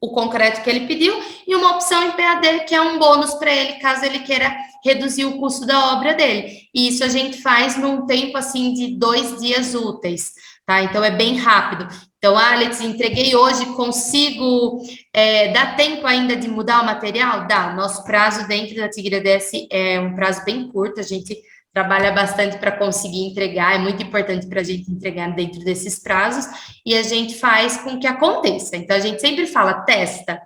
o concreto que ele pediu e uma opção em PAD, que é um bônus para ele, caso ele queira reduzir o custo da obra dele. E isso a gente faz num tempo, assim, de 2 dias úteis, tá? Então, é bem rápido. Então, Alex, entreguei hoje, consigo... dá tempo ainda de mudar o material? Dá. Nosso prazo dentro da Tigredes é um prazo bem curto, a gente trabalha bastante para conseguir entregar, é muito importante para a gente entregar dentro desses prazos, e a gente faz com que aconteça. Então, a gente sempre fala, testa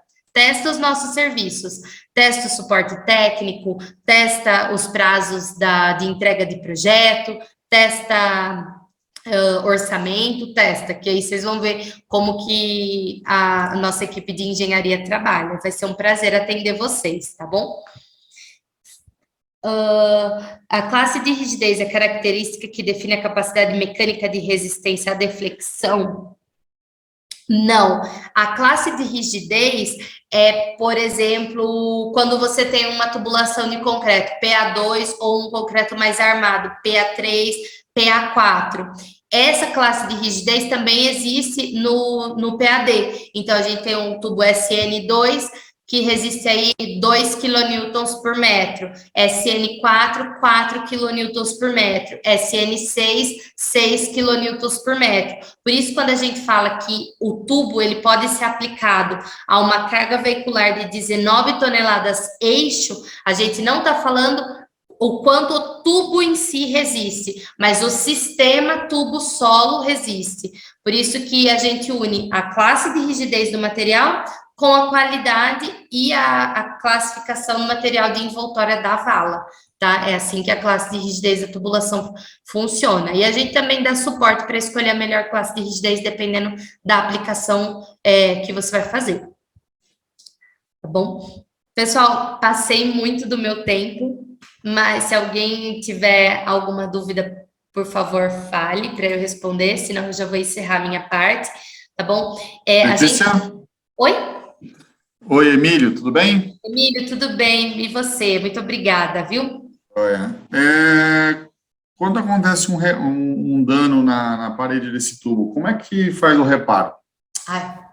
os nossos serviços, testa o suporte técnico, testa os prazos de entrega de projeto, testa orçamento, testa, que aí vocês vão ver como que a nossa equipe de engenharia trabalha. Vai ser um prazer atender vocês, tá bom? A classe de rigidez é a característica que define a capacidade mecânica de resistência à deflexão? Não. A classe de rigidez é, por exemplo, quando você tem uma tubulação de concreto, PA2, ou um concreto mais armado, PA3, PA4. Essa classe de rigidez também existe no PAD. Então, a gente tem um tubo SN2, que resiste aí 2 kN por metro, SN4, 4 kN por metro, SN6, 6 kN por metro. Por isso, quando a gente fala que o tubo ele pode ser aplicado a uma carga veicular de 19 toneladas eixo, a gente não está falando o quanto o tubo em si resiste, mas o sistema tubo-solo resiste. Por isso que a gente une a classe de rigidez do material com a qualidade e a classificação do material de envoltória da vala, tá? É assim que a classe de rigidez da tubulação funciona. E a gente também dá suporte para escolher a melhor classe de rigidez, dependendo da aplicação que você vai fazer. Tá bom? Pessoal, passei muito do meu tempo, mas se alguém tiver alguma dúvida, por favor, fale para eu responder, senão eu já vou encerrar a minha parte, tá bom? Letícia? Oi? Oi, Emílio, tudo bem? Emílio, tudo bem? E você? Muito obrigada, viu? Quando acontece um dano na parede desse tubo, como é que faz o reparo?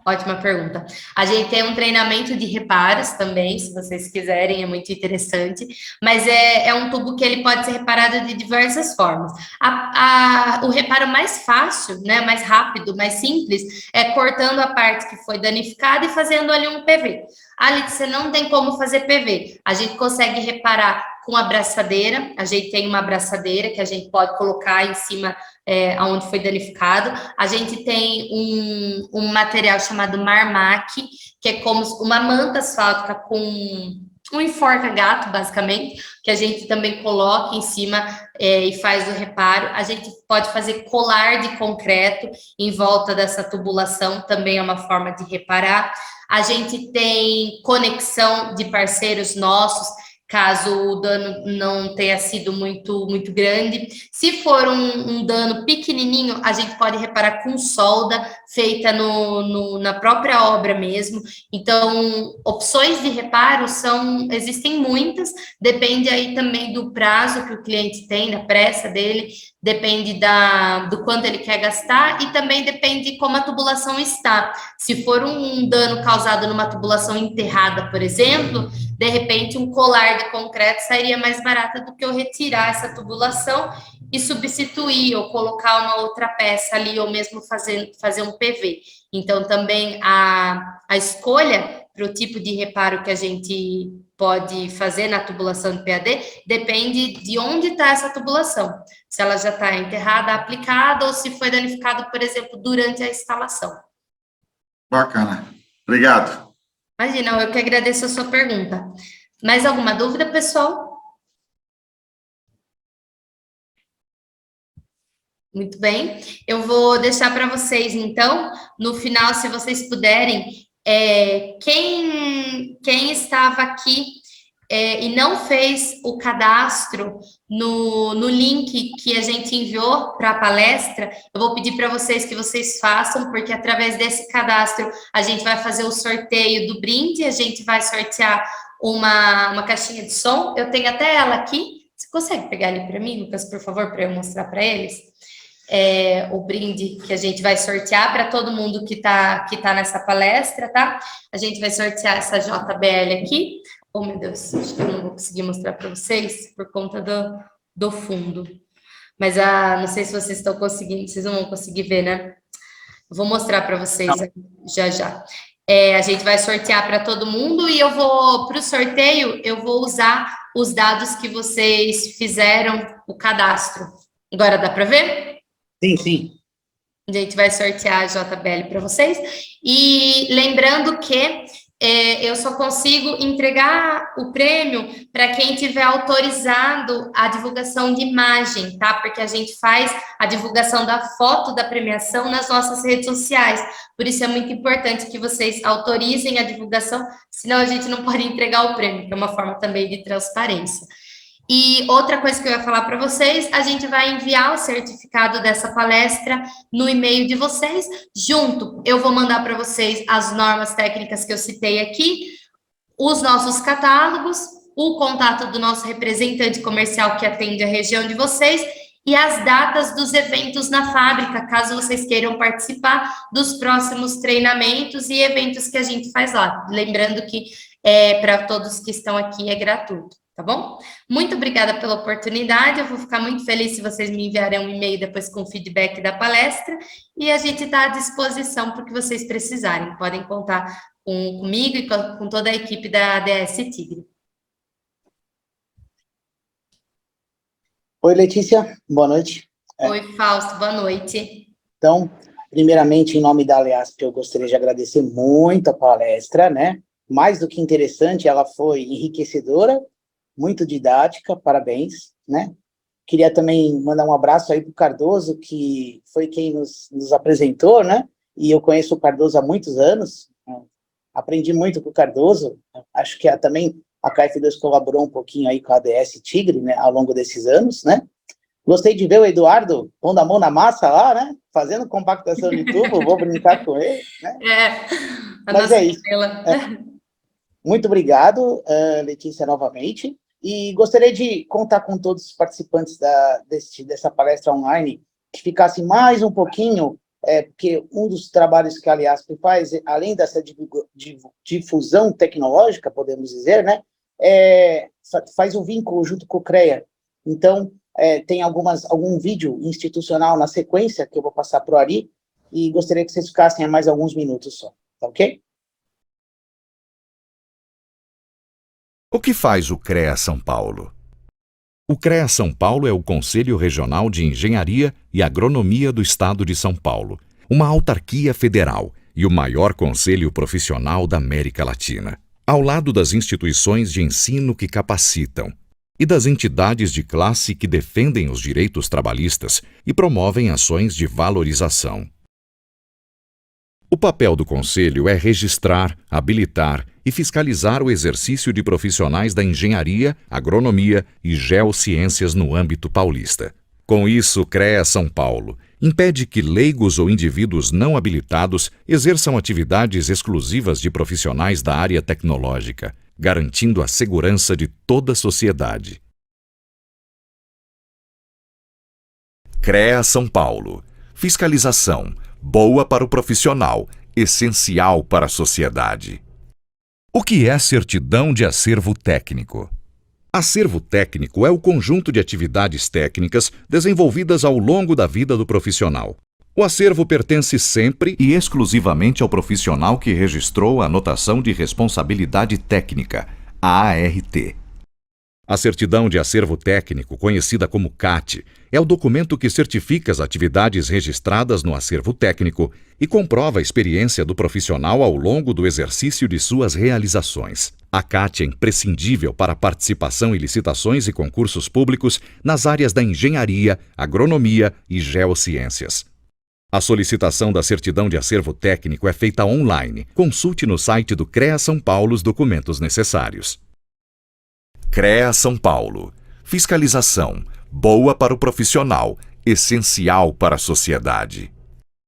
Ótima pergunta. A gente tem um treinamento de reparos também, se vocês quiserem, é muito interessante, mas é um tubo que ele pode ser reparado de diversas formas. O reparo mais fácil, né, mais rápido, mais simples, é cortando a parte que foi danificada e fazendo ali um PV. Letícia, não tem como fazer PV. A gente consegue reparar com a abraçadeira, a gente tem uma abraçadeira que a gente pode colocar em cima onde foi danificado. A gente tem um material chamado Marmac, que é como uma manta asfáltica com um enforca-gato, basicamente, que a gente também coloca em cima e faz o reparo. A gente pode fazer colar de concreto em volta dessa tubulação, também é uma forma de reparar. A gente tem conexão de parceiros nossos, caso o dano não tenha sido muito grande. Se for um dano pequenininho, a gente pode reparar com solda, feita na própria obra mesmo. Então, opções de reparo existem muitas, depende aí também do prazo que o cliente tem, da pressa dele, depende do quanto ele quer gastar e também depende de como a tubulação está. Se for um dano causado numa tubulação enterrada, por exemplo, de repente um colar de concreto sairia mais barato do que eu retirar essa tubulação e substituir ou colocar uma outra peça ali ou mesmo fazer um PV. Então, também a escolha para o tipo de reparo que a gente pode fazer na tubulação de PAD depende de onde está essa tubulação. Se ela já está enterrada, aplicada, ou se foi danificado, por exemplo, durante a instalação. Bacana. Obrigado. Imagina, eu que agradeço a sua pergunta. Mais alguma dúvida, pessoal? Muito bem. Eu vou deixar para vocês, então, no final, se vocês puderem, quem estava aqui e não fez o cadastro no link que a gente enviou para a palestra, eu vou pedir para vocês que vocês façam, porque através desse cadastro a gente vai fazer o sorteio do brinde, a gente vai sortear uma caixinha de som. Eu tenho até ela aqui. Você consegue pegar ali para mim, Lucas, por favor, para eu mostrar para eles? O brinde que a gente vai sortear para todo mundo que tá nessa palestra, tá? A gente vai sortear essa JBL aqui. Oh, meu Deus, acho que eu não vou conseguir mostrar para vocês por conta do fundo. Mas não sei se vocês estão conseguindo, vocês não vão conseguir ver, né? Eu vou mostrar para vocês já. A gente vai sortear para todo mundo e para o sorteio, eu vou usar os dados que vocês fizeram o cadastro. Agora dá para ver? Sim. A gente vai sortear a JBL para vocês. E lembrando que eu só consigo entregar o prêmio para quem tiver autorizado a divulgação de imagem, tá? Porque a gente faz a divulgação da foto da premiação nas nossas redes sociais. Por isso é muito importante que vocês autorizem a divulgação, senão a gente não pode entregar o prêmio, que é uma forma também de transparência. E outra coisa que eu ia falar para vocês, a gente vai enviar o certificado dessa palestra no e-mail de vocês, junto, eu vou mandar para vocês as normas técnicas que eu citei aqui, os nossos catálogos, o contato do nosso representante comercial que atende a região de vocês e as datas dos eventos na fábrica, caso vocês queiram participar dos próximos treinamentos e eventos que a gente faz lá. Lembrando que para todos que estão aqui é gratuito. Tá bom? Muito obrigada pela oportunidade, eu vou ficar muito feliz se vocês me enviarem um e-mail depois com o feedback da palestra, e a gente está à disposição para o que vocês precisarem, podem contar comigo e com toda a equipe da ADS Tigre. Oi, Letícia, boa noite. Oi, Fausto, boa noite. Então, primeiramente, em nome da Aleasp, eu gostaria de agradecer muito a palestra, né? Mais do que interessante, ela foi enriquecedora, muito didática, parabéns, né? Queria também mandar um abraço aí para o Cardoso, que foi quem nos apresentou, né? E eu conheço o Cardoso há muitos anos, né? Aprendi muito com o Cardoso, acho que também a KF2 colaborou um pouquinho aí com a ADS Tigre, né? Ao longo desses anos, né? Gostei de ver o Eduardo pondo a mão na massa lá, né? Fazendo compactação de tubo, vou brincar com ele, né? Mas é isso. Muito obrigado, Letícia, novamente. E gostaria de contar com todos os participantes dessa palestra online que ficassem mais um pouquinho, porque um dos trabalhos que a Aliasp faz, além dessa difusão tecnológica, podemos dizer, né? Faz um vínculo junto com o CREA. Então, tem algum vídeo institucional na sequência que eu vou passar para o Ari e gostaria que vocês ficassem mais alguns minutos só, tá ok? O que faz o CREA São Paulo? O CREA São Paulo é o Conselho Regional de Engenharia e Agronomia do Estado de São Paulo, uma autarquia federal e o maior conselho profissional da América Latina, ao lado das instituições de ensino que capacitam e das entidades de classe que defendem os direitos trabalhistas e promovem ações de valorização. O papel do Conselho é registrar, habilitar e fiscalizar o exercício de profissionais da engenharia, agronomia e geociências no âmbito paulista. Com isso, o CREA São Paulo impede que leigos ou indivíduos não habilitados exerçam atividades exclusivas de profissionais da área tecnológica, garantindo a segurança de toda a sociedade. CREA São Paulo. Fiscalização. Boa para o profissional, essencial para a sociedade. O que é certidão de acervo técnico? Acervo técnico é o conjunto de atividades técnicas desenvolvidas ao longo da vida do profissional. O acervo pertence sempre e exclusivamente ao profissional que registrou a anotação de responsabilidade técnica, a ART. A certidão de acervo técnico, conhecida como CAT, é o documento que certifica as atividades registradas no acervo técnico e comprova a experiência do profissional ao longo do exercício de suas realizações. A CAT é imprescindível para a participação em licitações e concursos públicos nas áreas da engenharia, agronomia e geociências. A solicitação da certidão de acervo técnico é feita online. Consulte no site do CREA São Paulo os documentos necessários. CREA São Paulo. Fiscalização. Boa para o profissional, essencial para a sociedade.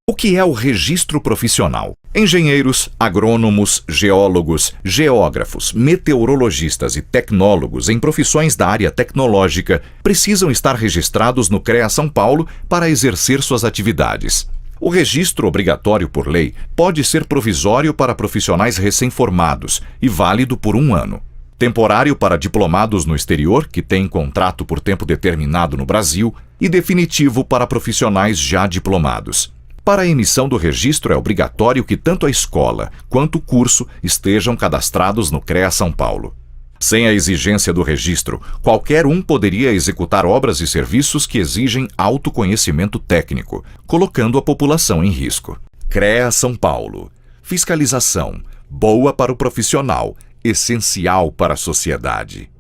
O que é o registro profissional? Engenheiros, agrônomos, geólogos, geógrafos, meteorologistas e tecnólogos em profissões da área tecnológica precisam estar registrados no CREA São Paulo para exercer suas atividades. O registro obrigatório por lei pode ser provisório para profissionais recém-formados e válido por 1 ano. Temporário para diplomados no exterior, que têm contrato por tempo determinado no Brasil, e definitivo para profissionais já diplomados. Para a emissão do registro é obrigatório que tanto a escola quanto o curso estejam cadastrados no CREA São Paulo. Sem a exigência do registro, qualquer um poderia executar obras e serviços que exigem autoconhecimento técnico, colocando a população em risco. CREA São Paulo. Fiscalização. Boa para o profissional, essencial para a sociedade.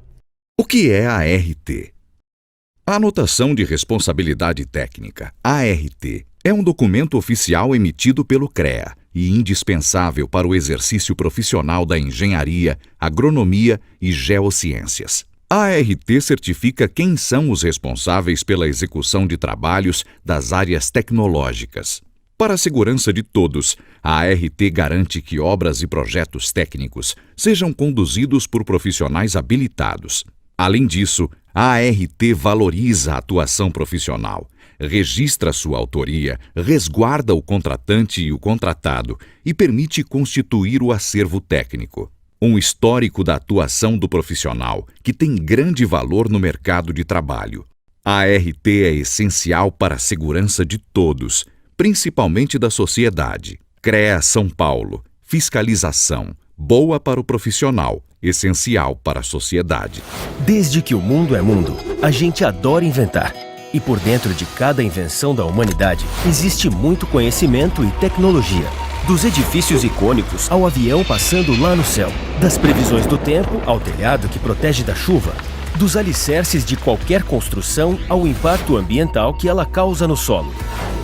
O que é a ART? A Anotação de Responsabilidade Técnica, ART, é um documento oficial emitido pelo CREA e indispensável para o exercício profissional da engenharia, agronomia e geociências. A ART certifica quem são os responsáveis pela execução de trabalhos das áreas tecnológicas. Para a segurança de todos, a ART garante que obras e projetos técnicos sejam conduzidos por profissionais habilitados. Além disso, a ART valoriza a atuação profissional, registra sua autoria, resguarda o contratante e o contratado e permite constituir o acervo técnico. Um histórico da atuação do profissional, que tem grande valor no mercado de trabalho. A ART é essencial para a segurança de todos, principalmente da sociedade. CREA São Paulo. Fiscalização. Boa para o profissional, essencial para a sociedade. Desde que o mundo é mundo, a gente adora inventar. E por dentro de cada invenção da humanidade, existe muito conhecimento e tecnologia. Dos edifícios icônicos ao avião passando lá no céu. Das previsões do tempo ao telhado que protege da chuva. Dos alicerces de qualquer construção ao impacto ambiental que ela causa no solo.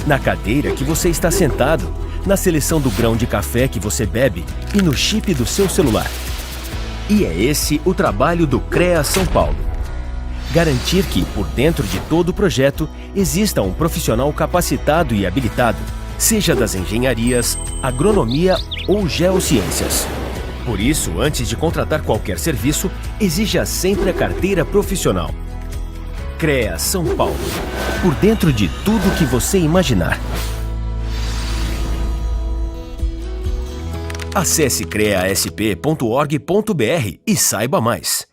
Na cadeira que você está sentado, na seleção do grão de café que você bebe e no chip do seu celular. E é esse o trabalho do CREA São Paulo. Garantir que, por dentro de todo o projeto, exista um profissional capacitado e habilitado, seja das engenharias, agronomia ou geociências. Por isso, antes de contratar qualquer serviço, exija sempre a carteira profissional. CREA São Paulo. Por dentro de tudo que você imaginar. Acesse creasp.org.br e saiba mais.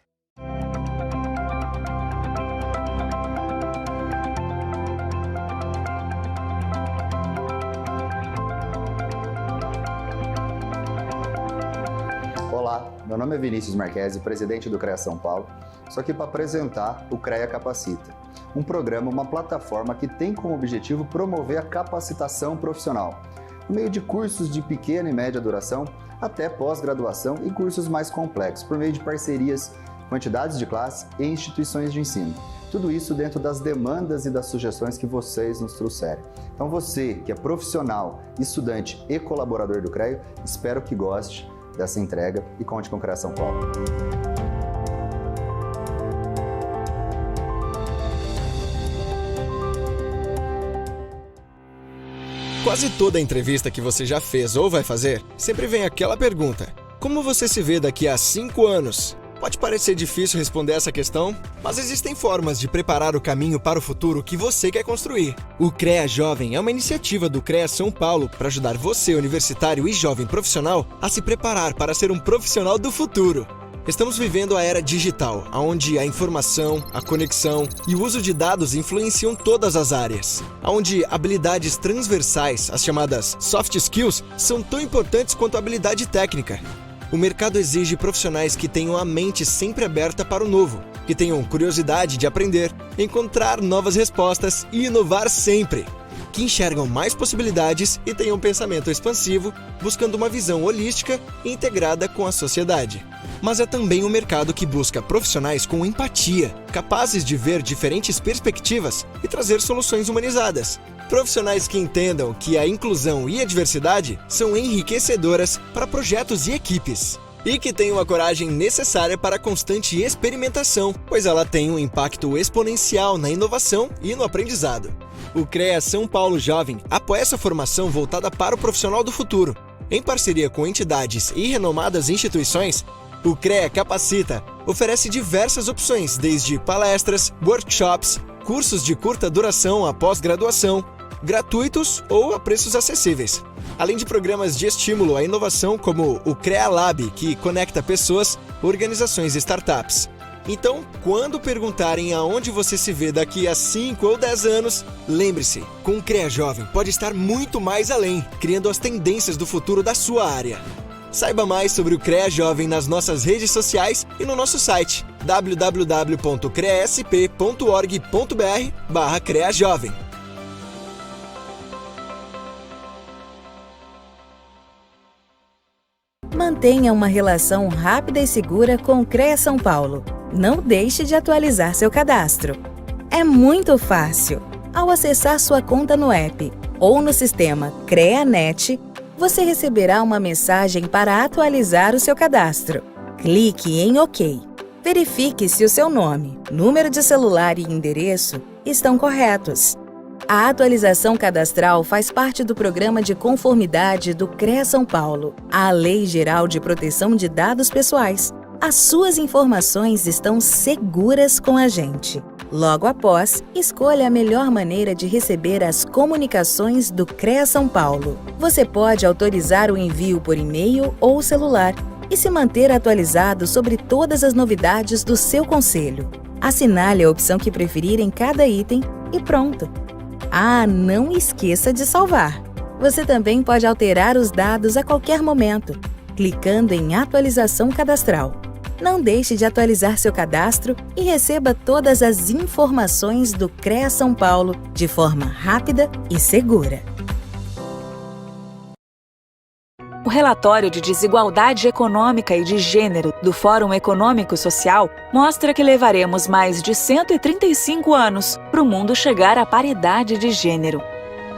Olá, meu nome é Vinícius Marquesi, presidente do CREA São Paulo. Estou aqui para apresentar o CREA Capacita, um programa, uma plataforma que tem como objetivo promover a capacitação profissional, por meio de cursos de pequena e média duração até pós-graduação e cursos mais complexos, por meio de parcerias com entidades de classe e instituições de ensino. Tudo isso dentro das demandas e das sugestões que vocês nos trouxerem. Então você, que é profissional, estudante e colaborador do CREA, espero que goste dessa entrega e conte com o CREA São Paulo. Quase toda entrevista que você já fez ou vai fazer, sempre vem aquela pergunta: como você se vê daqui a 5 anos? Pode parecer difícil responder essa questão, mas existem formas de preparar o caminho para o futuro que você quer construir. O CREA Jovem é uma iniciativa do CREA São Paulo para ajudar você, universitário e jovem profissional, a se preparar para ser um profissional do futuro. Estamos vivendo a era digital, onde a informação, a conexão e o uso de dados influenciam todas as áreas. Onde habilidades transversais, as chamadas soft skills, são tão importantes quanto a habilidade técnica. O mercado exige profissionais que tenham a mente sempre aberta para o novo, que tenham curiosidade de aprender, encontrar novas respostas e inovar sempre. Que enxergam mais possibilidades e tenham um pensamento expansivo, buscando uma visão holística e integrada com a sociedade. Mas é também um mercado que busca profissionais com empatia, capazes de ver diferentes perspectivas e trazer soluções humanizadas. Profissionais que entendam que a inclusão e a diversidade são enriquecedoras para projetos e equipes. E que tenham a coragem necessária para a constante experimentação, pois ela tem um impacto exponencial na inovação e no aprendizado. O CREA São Paulo Jovem apoia essa formação voltada para o profissional do futuro. Em parceria com entidades e renomadas instituições, o CREA Capacita oferece diversas opções, desde palestras, workshops, cursos de curta duração após graduação, gratuitos ou a preços acessíveis. Além de programas de estímulo à inovação como o CREA Lab, que conecta pessoas, organizações e startups. Então, quando perguntarem aonde você se vê daqui a 5 ou 10 anos, lembre-se, com o CREA Jovem pode estar muito mais além, criando as tendências do futuro da sua área. Saiba mais sobre o CREA Jovem nas nossas redes sociais e no nosso site www.creasp.org.br/CREA Jovem. Mantenha uma relação rápida e segura com o CREA São Paulo. Não deixe de atualizar seu cadastro. É muito fácil. Ao acessar sua conta no app ou no sistema CREANet, você receberá uma mensagem para atualizar o seu cadastro. Clique em OK. Verifique se o seu nome, número de celular e endereço estão corretos. A atualização cadastral faz parte do Programa de Conformidade do CREA São Paulo, à Lei Geral de Proteção de Dados Pessoais. As suas informações estão seguras com a gente. Logo após, escolha a melhor maneira de receber as comunicações do CREA São Paulo. Você pode autorizar o envio por e-mail ou celular e se manter atualizado sobre todas as novidades do seu conselho. Assinale a opção que preferir em cada item e pronto. Ah, não esqueça de salvar. Você também pode alterar os dados a qualquer momento, clicando em Atualização Cadastral. Não deixe de atualizar seu cadastro e receba todas as informações do CREA São Paulo de forma rápida e segura. O relatório de desigualdade econômica e de gênero do Fórum Econômico Social mostra que levaremos mais de 135 anos para o mundo chegar à paridade de gênero.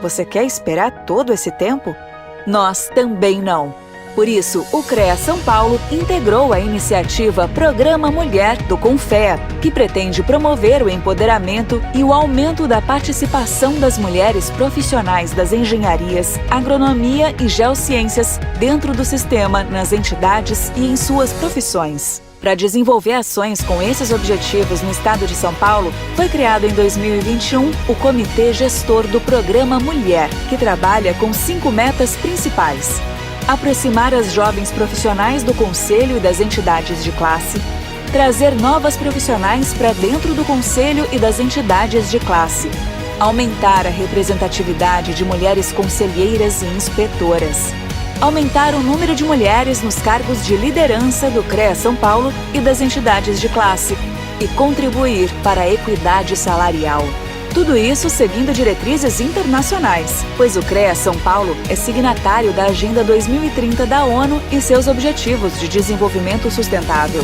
Você quer esperar todo esse tempo? Nós também não. Por isso, o CREA São Paulo integrou a iniciativa Programa Mulher do Confea, que pretende promover o empoderamento e o aumento da participação das mulheres profissionais das engenharias, agronomia e geociências dentro do sistema, nas entidades e em suas profissões. Para desenvolver ações com esses objetivos no estado de São Paulo, foi criado em 2021 o Comitê Gestor do Programa Mulher, que trabalha com 5 metas principais: aproximar as jovens profissionais do conselho e das entidades de classe, trazer novas profissionais para dentro do conselho e das entidades de classe, aumentar a representatividade de mulheres conselheiras e inspetoras, aumentar o número de mulheres nos cargos de liderança do CREA São Paulo e das entidades de classe e contribuir para a equidade salarial. Tudo isso seguindo diretrizes internacionais, pois o CREA São Paulo é signatário da Agenda 2030 da ONU e seus Objetivos de Desenvolvimento Sustentável.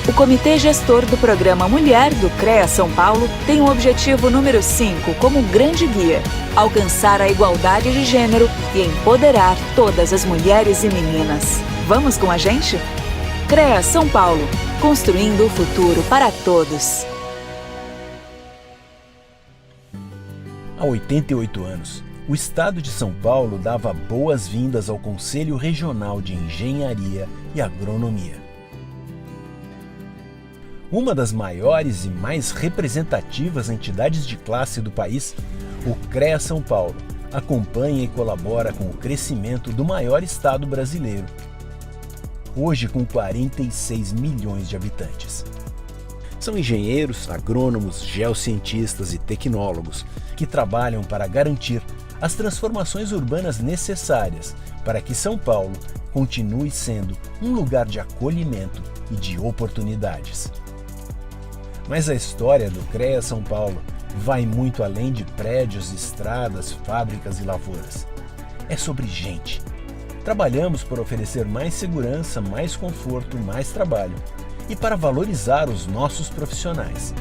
O Comitê Gestor do Programa Mulher do CREA São Paulo tem o objetivo número 5 como grande guia: alcançar a igualdade de gênero e empoderar todas as mulheres e meninas. Vamos com a gente? CREA São Paulo, construindo o futuro para todos. Há 88 anos, o estado de São Paulo dava boas-vindas ao Conselho Regional de Engenharia e Agronomia. Uma das maiores e mais representativas entidades de classe do país, o CREA São Paulo acompanha e colabora com o crescimento do maior estado brasileiro, hoje com 46 milhões de habitantes. São engenheiros, agrônomos, geocientistas e tecnólogos que trabalham para garantir as transformações urbanas necessárias para que São Paulo continue sendo um lugar de acolhimento e de oportunidades. Mas a história do CREA São Paulo vai muito além de prédios, estradas, fábricas e lavouras. É sobre gente. Trabalhamos por oferecer mais segurança, mais conforto, mais trabalho e para valorizar os nossos profissionais.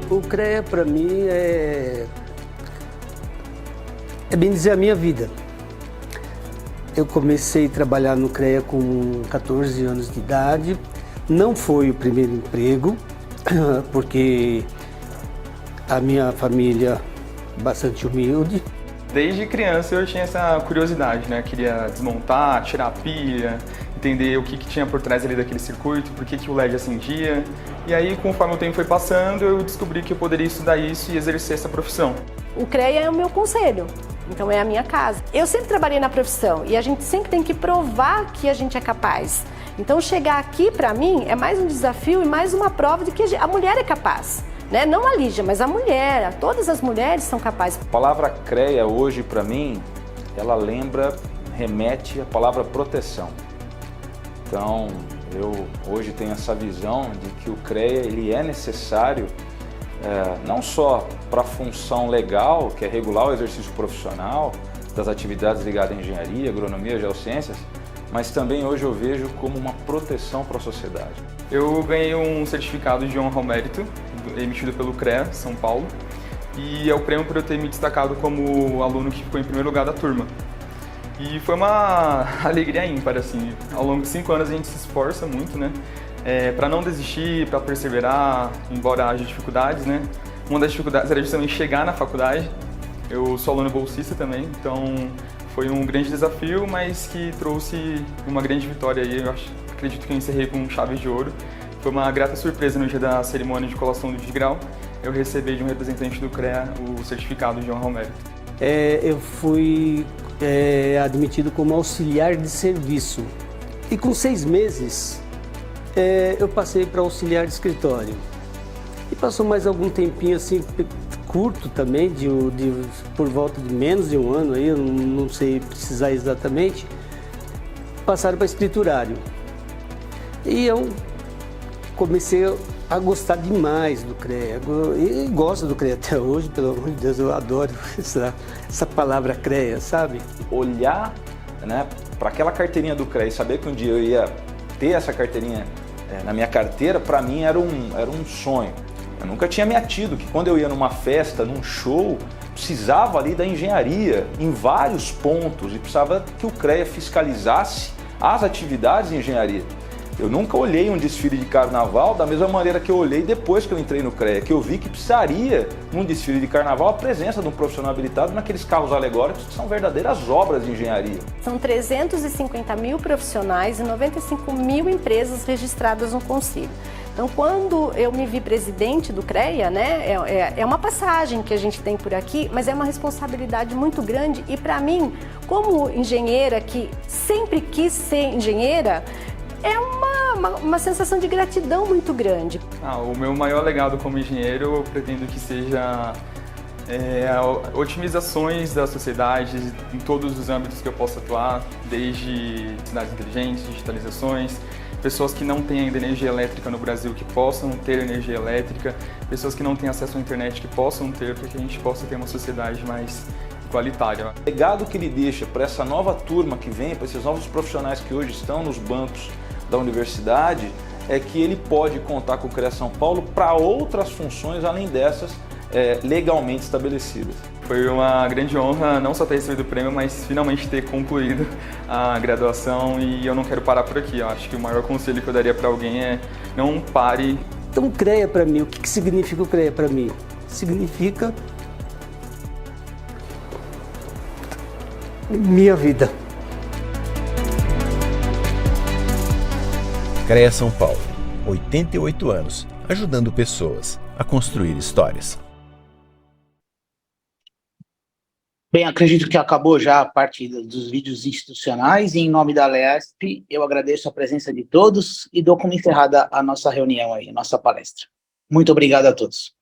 O CREA, para mim, é bem dizer a minha vida. Eu comecei a trabalhar no CREA com 14 anos de idade. Não foi o primeiro emprego, porque a minha família é bastante humilde. Desde criança eu tinha essa curiosidade, né? Queria desmontar, tirar a pilha, entender o que tinha por trás ali daquele circuito, por que o LED acendia. E aí, conforme o tempo foi passando, eu descobri que eu poderia estudar isso e exercer essa profissão. O CREA é o meu conselho, então é a minha casa. Eu sempre trabalhei na profissão e a gente sempre tem que provar que a gente é capaz. Então chegar aqui, para mim, é mais um desafio e mais uma prova de que a mulher é capaz. Né? Não a Lígia, mas a mulher, todas as mulheres são capazes. A palavra CREA hoje, para mim, ela remete à palavra proteção. Então, eu hoje tenho essa visão de que o CREA ele é necessário não só para a função legal, que é regular o exercício profissional das atividades ligadas à engenharia, agronomia, geociências, mas também hoje eu vejo como uma proteção para a sociedade. Eu ganhei um certificado de honra ao mérito, emitido pelo CREA São Paulo, e é o prêmio por eu ter me destacado como aluno que ficou em primeiro lugar da turma. E foi uma alegria ímpar, assim. Ao longo de 5 anos a gente se esforça muito, né? Para não desistir, para perseverar, embora haja dificuldades, né? Uma das dificuldades era justamente chegar na faculdade. Eu sou aluno bolsista também, então foi um grande desafio, mas que trouxe uma grande vitória aí. Eu acredito que eu encerrei com chaves de ouro. Foi uma grata surpresa no dia da cerimônia de colação do grau, eu recebi de um representante do CREA o certificado de honra ao mérito. Eu fui admitido como auxiliar de serviço e com 6 meses eu passei para auxiliar de escritório. E passou mais algum tempinho assim curto também, por volta de menos de um ano, aí, eu não sei precisar exatamente, passaram para escriturário. E eu comecei a gostar demais do CREA, e gosto do CREA até hoje, pelo amor de Deus, eu adoro essa palavra CREA, sabe? Olhar, né, para aquela carteirinha do CREA e saber que um dia eu ia ter essa carteirinha na minha carteira, para mim era um sonho. Eu nunca tinha me atido que quando eu ia numa festa, num show, precisava ali da engenharia em vários pontos e precisava que o CREA fiscalizasse as atividades de engenharia. Eu nunca olhei um desfile de carnaval da mesma maneira que eu olhei depois que eu entrei no CREA, que eu vi que precisaria, num desfile de carnaval, a presença de um profissional habilitado naqueles carros alegóricos que são verdadeiras obras de engenharia. São 350 mil profissionais e 95 mil empresas registradas no Conselho. Então, quando eu me vi presidente do CREA, né, é uma passagem que a gente tem por aqui, mas é uma responsabilidade muito grande e, para mim, como engenheira que sempre quis ser engenheira, é uma sensação de gratidão muito grande. O meu maior legado como engenheiro, eu pretendo que seja otimizações da sociedade em todos os âmbitos que eu possa atuar, desde cidades inteligentes, digitalizações, pessoas que não têm ainda energia elétrica no Brasil que possam ter energia elétrica, pessoas que não têm acesso à internet que possam ter, para que a gente possa ter uma sociedade mais igualitária. O legado que ele deixa para essa nova turma que vem, para esses novos profissionais que hoje estão nos bancos da universidade, é que ele pode contar com o CREA São Paulo para outras funções além dessas legalmente estabelecidas. Foi uma grande honra não só ter recebido o prêmio, mas finalmente ter concluído a graduação, e eu não quero parar por aqui. Eu acho que o maior conselho que eu daria para alguém é não pare. Então o CREA para mim, o que significa o CREA para mim? Significa minha vida. CREA São Paulo, 88 anos, ajudando pessoas a construir histórias. Bem, acredito que acabou já a parte dos vídeos institucionais e em nome da Alesp eu agradeço a presença de todos e dou como encerrada a nossa reunião aí, nossa palestra. Muito obrigado a todos.